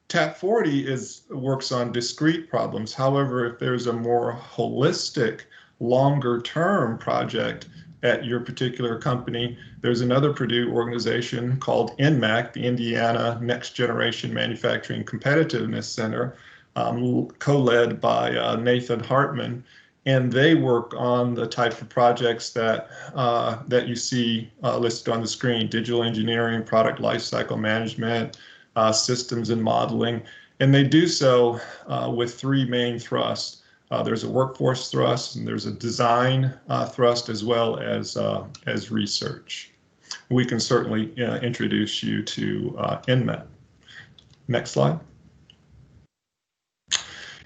TAP 40 works on discrete problems. However, if there's a more holistic, longer-term project at your particular company, there's another Purdue organization called NMAC, the Indiana Next Generation Manufacturing Competitiveness Center, co-led by Nathan Hartman. And they work on the type of projects that you see listed on the screen: digital engineering, product lifecycle management, systems and modeling. And they do so with three main thrusts. There's a workforce thrust, and there's a design thrust, as well as research. We can certainly introduce you to NMAT. Next slide.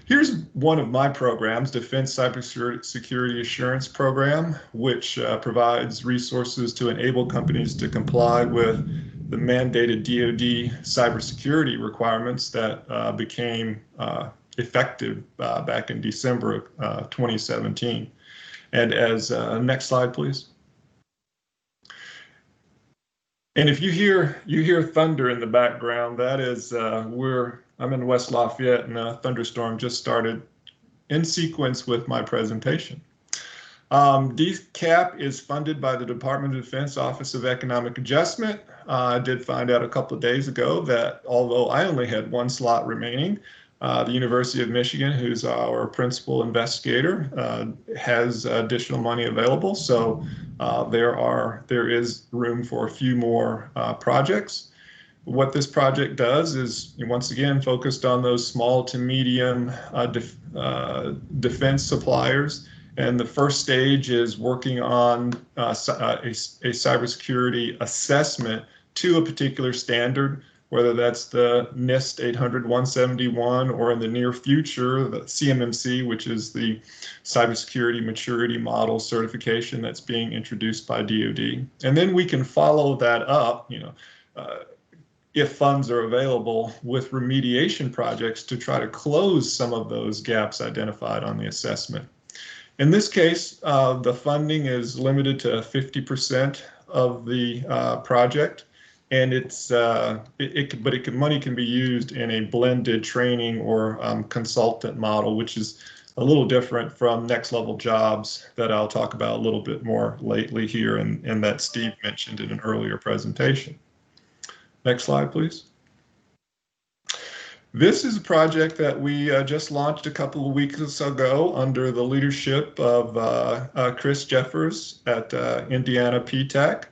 Here's one of my programs, Defense Cybersecurity Assurance Program, which provides resources to enable companies to comply with the mandated DoD cybersecurity requirements that became effective back in December of 2017. And as next slide, please. And if you hear thunder in the background, that is I'm in West Lafayette, and a thunderstorm just started in sequence with my presentation. DCAP is funded by the Department of Defense Office of Economic Adjustment. I did find out a couple of days ago that although I only had one slot remaining, the University of Michigan, who's our principal investigator, has additional money available. So there is room for a few more projects. What this project does is, once again, focused on those small to medium defense suppliers. And the first stage is working on a cybersecurity assessment to a particular standard, whether that's the NIST 800-171 or in the near future, the CMMC, which is the Cybersecurity Maturity Model certification that's being introduced by DoD. And then we can follow that up, if funds are available, with remediation projects to try to close some of those gaps identified on the assessment. In this case, the funding is limited to 50% of the project, and money can be used in a blended training or consultant model, which is a little different from next level jobs that I'll talk about a little bit more lately here and that Steve mentioned in an earlier presentation. Next slide, please. This is a project that we just launched a couple of weeks ago under the leadership of Chris Jeffers at Indiana PTech.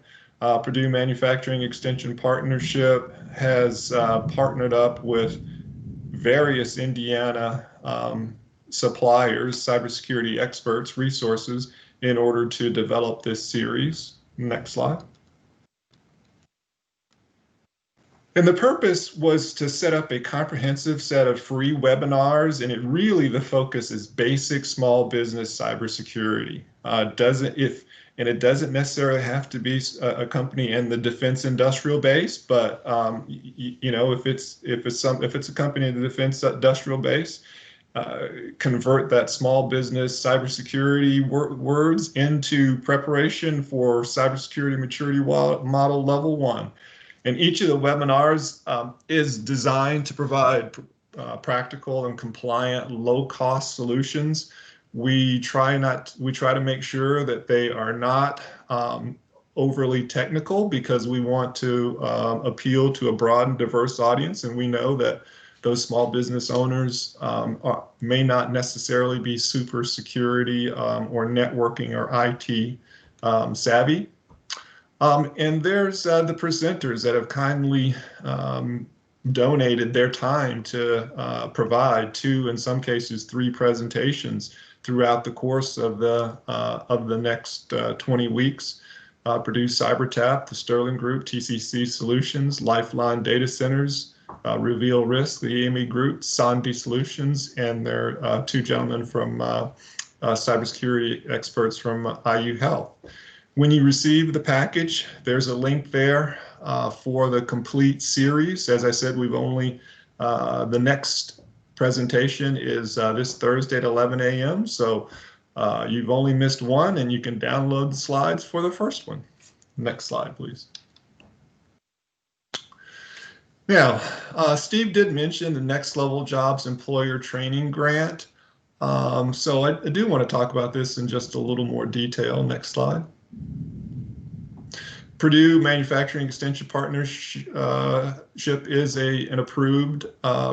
Purdue Manufacturing Extension Partnership has partnered up with various Indiana suppliers, cybersecurity experts, resources in order to develop this series. Next slide. And the purpose was to set up a comprehensive set of free webinars, and the focus is basic small business cybersecurity. It doesn't necessarily have to be a company in the defense industrial base, but if it's a company in the defense industrial base, convert that small business cybersecurity words into preparation for cybersecurity maturity model level 1. And each of the webinars is designed to provide practical and compliant, low-cost solutions. We try to make sure that they are not overly technical, because we want to appeal to a broad and diverse audience, and we know that those small business owners may not necessarily be super security or networking or IT savvy. And there's the presenters that have kindly donated their time to provide 2, in some cases 3 presentations throughout the course of the next 20 weeks. Purdue CyberTap, the Sterling Group, TCC Solutions, Lifeline Data Centers, Reveal Risk, the EME Group, Sandi Solutions, and their 2 gentlemen from cybersecurity experts from IU Health. When you receive the package, there's a link there for the complete series. As I said, we've only, the next presentation is this Thursday at 11 a.m. So you've only missed one, and you can download the slides for the first one. Next slide, please. Now, Steve did mention the Next Level Jobs Employer Training Grant. So I do want to talk about this in just a little more detail. Next slide. Purdue Manufacturing Extension Partnership is an approved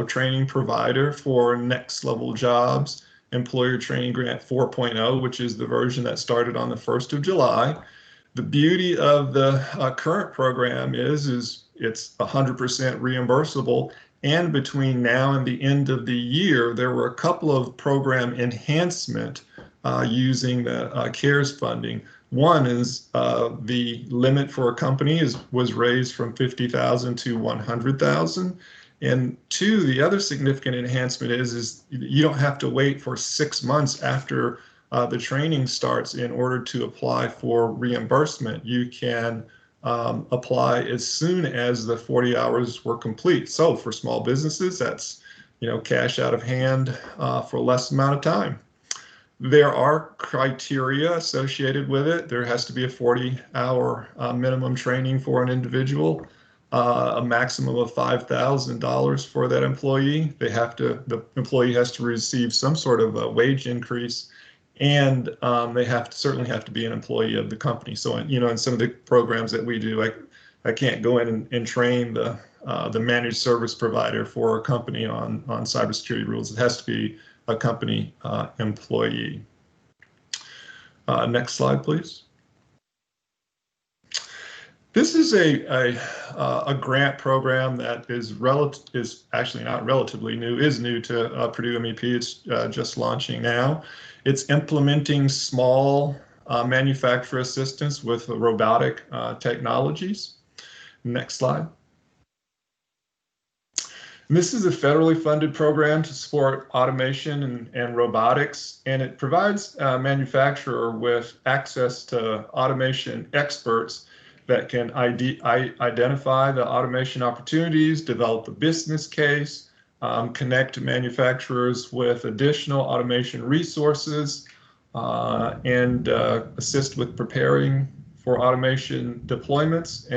training provider for Next Level Jobs Employer Training Grant 4.0, which is the version that started on the 1st of July. The beauty of the current program is it's 100% reimbursable, and between now and the end of the year, there were a couple of program enhancement using the CARES funding. One is the limit for a company was raised from $50,000 to $100,000. And 2, the other significant enhancement is you don't have to wait for 6 months after the training starts in order to apply for reimbursement. You can apply as soon as the 40 hours were complete. So for small businesses, that's cash out of hand for less amount of time. There are criteria associated with it. There has to be a 40-hour minimum training for an individual, a maximum of $5,000 for that employee. The employee has to receive some sort of a wage increase, and they certainly have to be an employee of the company. So in some of the programs that we do, I can't go in and train the managed service provider for a company on cybersecurity rules. It has to be a company employee. Next slide, please. This is a grant program that is actually not relatively new, is new to Purdue MEP. It's just launching now. It's implementing small manufacturer assistance with robotic technologies. Next slide. This is a federally funded program to support automation and robotics, and it provides a manufacturer with access to automation experts that can identify the automation opportunities, develop the business case, connect manufacturers with additional automation resources, and assist with preparing for automation deployments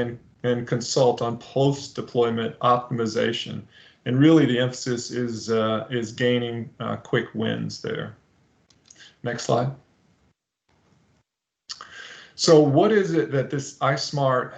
and consult on post-deployment optimization. And really the emphasis is gaining quick wins there. Next slide. So what is it that this iSmart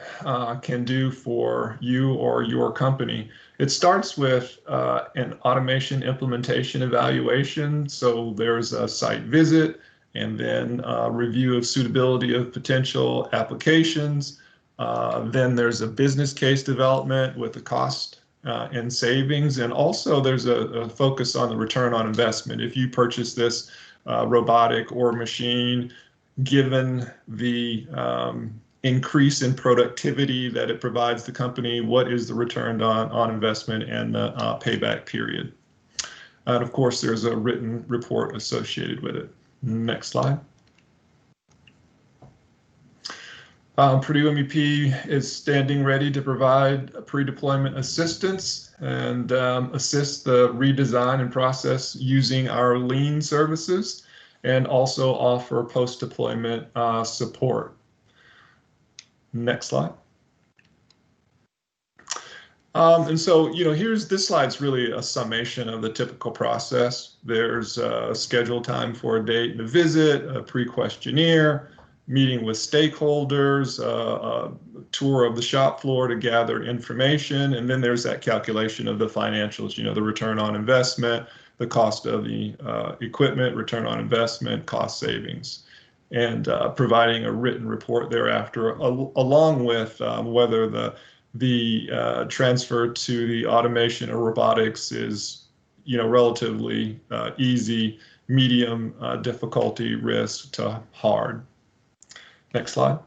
can do for you or your company? It starts with an automation implementation evaluation. So there's a site visit and then a review of suitability of potential applications. Then there's a business case development with the cost and savings. And also there's a focus on the return on investment. If you purchase this robotic or machine, given the increase in productivity that it provides the company, what is the return on investment and the payback period? And of course, there's a written report associated with it. Next slide. Purdue MEP is standing ready to provide pre-deployment assistance and assist the redesign and process using our lean services, and also offer post-deployment support. Next slide. And so, this slide's really a summation of the typical process. There's a scheduled time for a date and a visit, a pre-questionnaire, meeting with stakeholders, a tour of the shop floor to gather information, and then there's that calculation of the financials, the return on investment, the cost of the equipment, return on investment, cost savings, and providing a written report thereafter, along with whether the transfer to the automation or robotics is, relatively easy, medium difficulty, risk to hard. Next slide.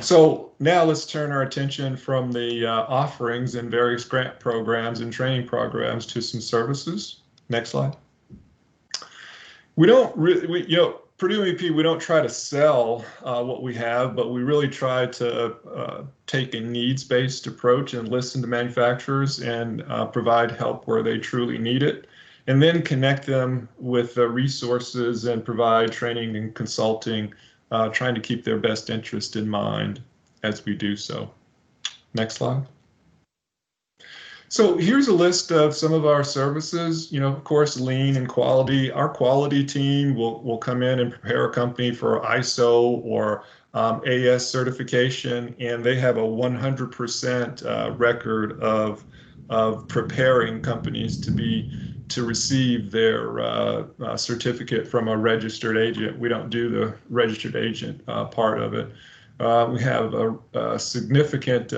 So now let's turn our attention from the offerings and various grant programs and training programs to some services. Next slide. We don't really, Purdue MEP, we don't try to sell what we have, but we really try to take a needs-based approach and listen to manufacturers and provide help where they truly need it, and then connect them with the resources and provide training and consulting, trying to keep their best interest in mind as we do so. Next slide. So here's a list of some of our services, of course, lean and quality. Our quality team will come in and prepare a company for ISO or AS certification, and they have a 100% record of preparing companies to receive their certificate from a registered agent. We don't do the registered agent part of it. We have a significant,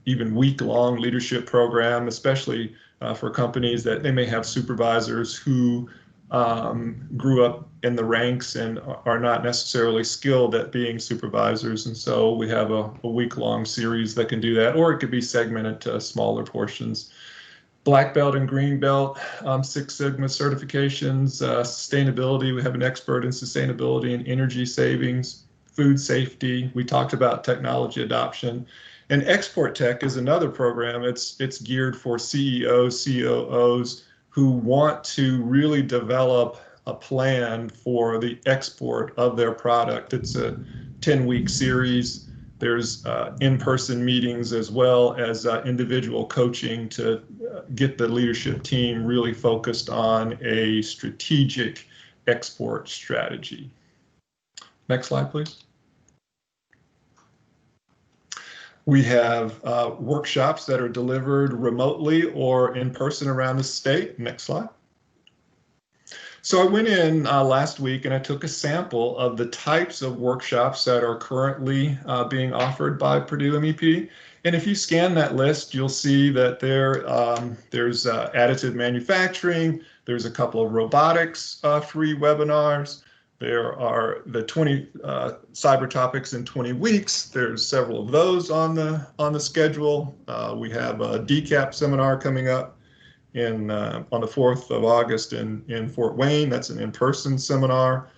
even week-long leadership program, especially for companies that they may have supervisors who grew up in the ranks and are not necessarily skilled at being supervisors. And so we have a week-long series that can do that, or it could be segmented to smaller portions. Black belt and green belt, Six Sigma certifications, sustainability. We have an expert in sustainability and energy savings, food safety. We talked about technology adoption. And Export Tech is another program. It's geared for CEOs, COOs who want to really develop a plan for the export of their product. It's a 10-week series. There's in-person meetings as well as individual coaching to get the leadership team really focused on a strategic export strategy. Next slide, please. We have workshops that are delivered remotely or in person around the state. Next slide. So I went in last week and I took a sample of the types of workshops that are currently being offered by Purdue MEP. And if you scan that list, you'll see that there's additive manufacturing, there's a couple of robotics free webinars, there are the 20 cyber topics in 20 weeks. There's several of those on the schedule. We have a DCAP seminar coming up on the 4th of August in Fort Wayne. That's an in-person seminar.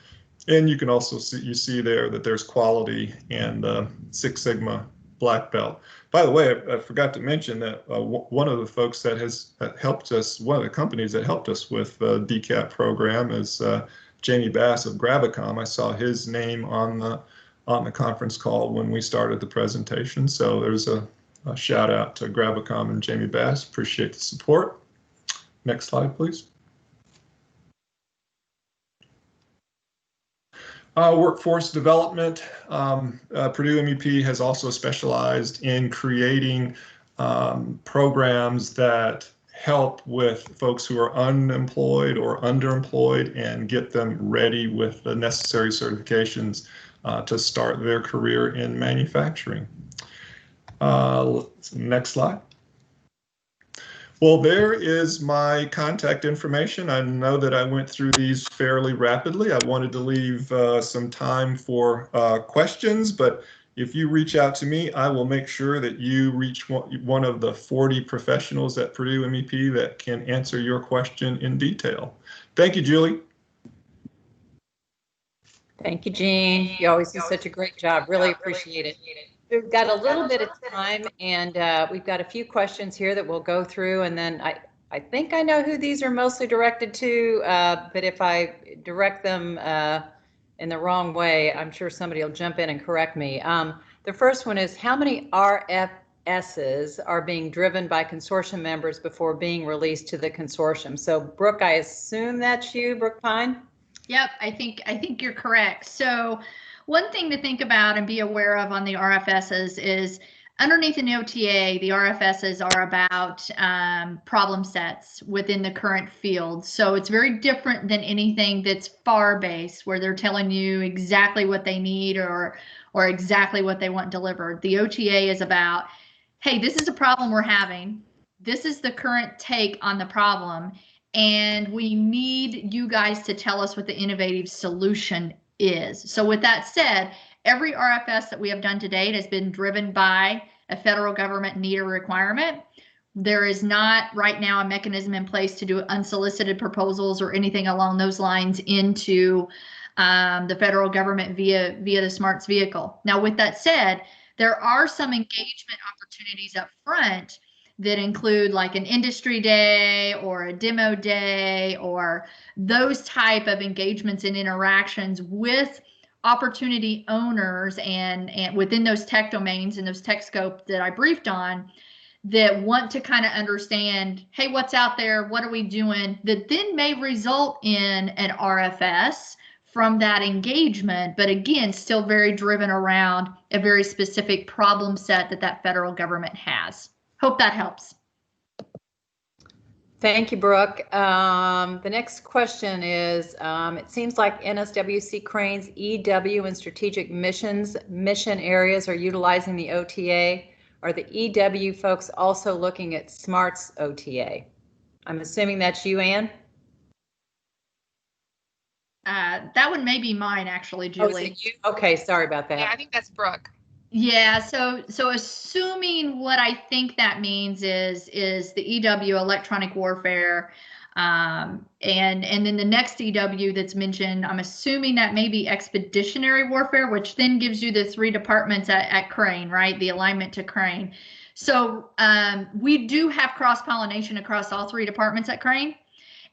And you can also see there that there's quality and Six Sigma black belt. By the way, I forgot to mention that one of the folks that has helped us, one of the companies that helped us with the DCAP program is Jamie Bass of Gravicom. I saw his name on the conference call when we started the presentation. So there's a shout out to Gravicom and Jamie Bass. Appreciate the support. Next slide, please. Workforce development. Purdue MEP has also specialized in creating programs that help with folks who are unemployed or underemployed and get them ready with the necessary certifications to start their career in manufacturing. Next slide. Well, there is my contact information. I know that I went through these fairly rapidly. I wanted to leave some time for questions, but if you reach out to me, I will make sure that you reach one of the 40 professionals at Purdue MEP that can answer your question in detail. Thank you, Julie. Thank you, Jean. You always do such a great job. Really appreciate it. We've got a little bit of time, and we've got a few questions here that we'll go through, and then I think I know who these are mostly directed to, but if I direct them in the wrong way, I'm sure somebody will jump in and correct me. The first one is, how many RFSs are being driven by consortium members before being released to the consortium? So, Brooke, I assume that's you, Brooke Pine? Yep, I think you're correct. So one thing to think about and be aware of on the RFSs is underneath an OTA, the RFSs are about problem sets within the current field. So it's very different than anything that's FAR-based, where they're telling you exactly what they need or exactly what they want delivered. The OTA is about, hey, this is a problem we're having. This is the current take on the problem. And we need you guys to tell us what the innovative solution is. So with that said, every RFS that we have done to date has been driven by a federal government need or requirement. There is not right now a mechanism in place to do unsolicited proposals or anything along those lines into the federal government via the SMARTS vehicle. Now, with that said, there are some engagement opportunities up front that include like an industry day or a demo day or those type of engagements and interactions with opportunity owners and within those tech domains and those tech scope that I briefed on, that want to kind of understand, hey, what's out there? What are we doing? That then may result in an RFS from that engagement, but again, still very driven around a very specific problem set that federal government has. Hope that helps. Thank you, Brooke. The next question is, it seems like NSWC Crane's EW and strategic mission areas are utilizing the OTA. Are the EW folks also looking at SMARTS OTA? I'm assuming that's you, Ann? That one may be mine, actually, Julie. Oh, is it you? Okay, sorry about that. Yeah, I think that's Brooke. Yeah, so assuming what I think that means is the EW electronic warfare, and then the next EW that's mentioned, I'm assuming that may be expeditionary warfare, which then gives you the 3 departments at Crane, right? The alignment to Crane. So we do have cross-pollination across all 3 departments at Crane,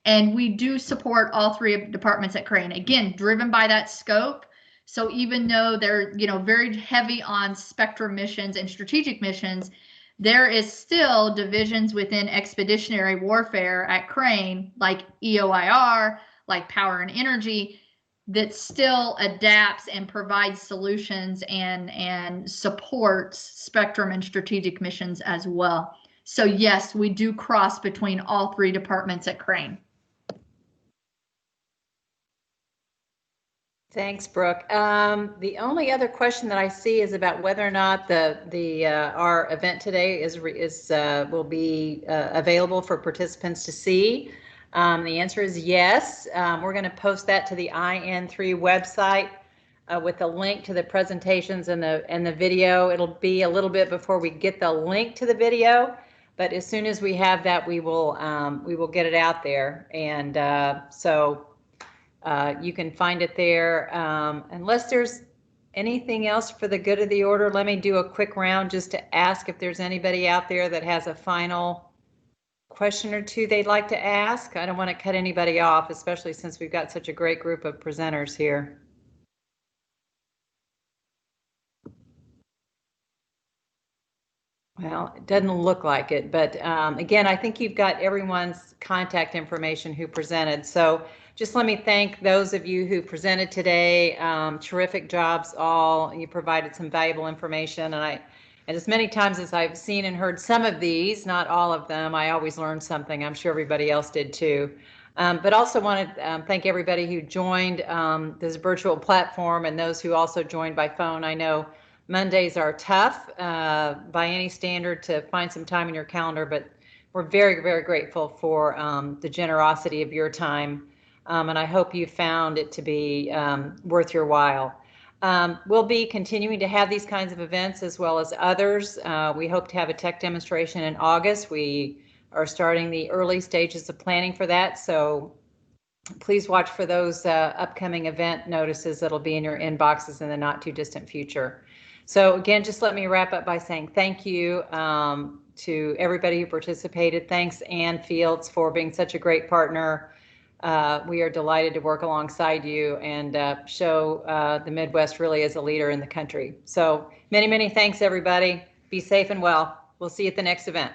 and we do support all 3 departments at Crane. Again, driven by that scope. So even though they're, very heavy on spectrum missions and strategic missions, there is still divisions within expeditionary warfare at Crane, like EOIR, like power and energy, that still adapts and provides solutions and supports spectrum and strategic missions as well. So yes, we do cross between all 3 departments at Crane. Thanks, Brooke. The only other question that I see is about whether or not our event today will be available for participants to see. The answer is yes. We're going to post that to the IN3 website with a link to the presentations and the video. It'll be a little bit before we get the link to the video, but as soon as we have that, we will get it out there. And you can find it there. Unless there's anything else for the good of the order, let me do a quick round just to ask if there's anybody out there that has a final question or two they'd like to ask. I don't want to cut anybody off, especially since we've got such a great group of presenters here. Well, it doesn't look like it, but again, I think you've got everyone's contact information who presented. So just let me thank those of you who presented today. Terrific jobs all. You provided some valuable information, and as many times as I've seen and heard some of these, not all of them, I always learned something. I'm sure everybody else did too. But also want to thank everybody who joined this virtual platform and those who also joined by phone. I know Mondays are tough by any standard to find some time in your calendar, but we're very, very grateful for the generosity of your time. And I hope you found it to be worth your while. We'll be continuing to have these kinds of events as well as others. We hope to have a tech demonstration in August. We are starting the early stages of planning for that. So please watch for those upcoming event notices that'll be in your inboxes in the not too distant future. So again, just let me wrap up by saying thank you to everybody who participated. Thanks, Ann Fields, for being such a great partner. We are delighted to work alongside you and show the Midwest really is a leader in the country. So many, many thanks, everybody. Be safe and well. We'll see you at the next event.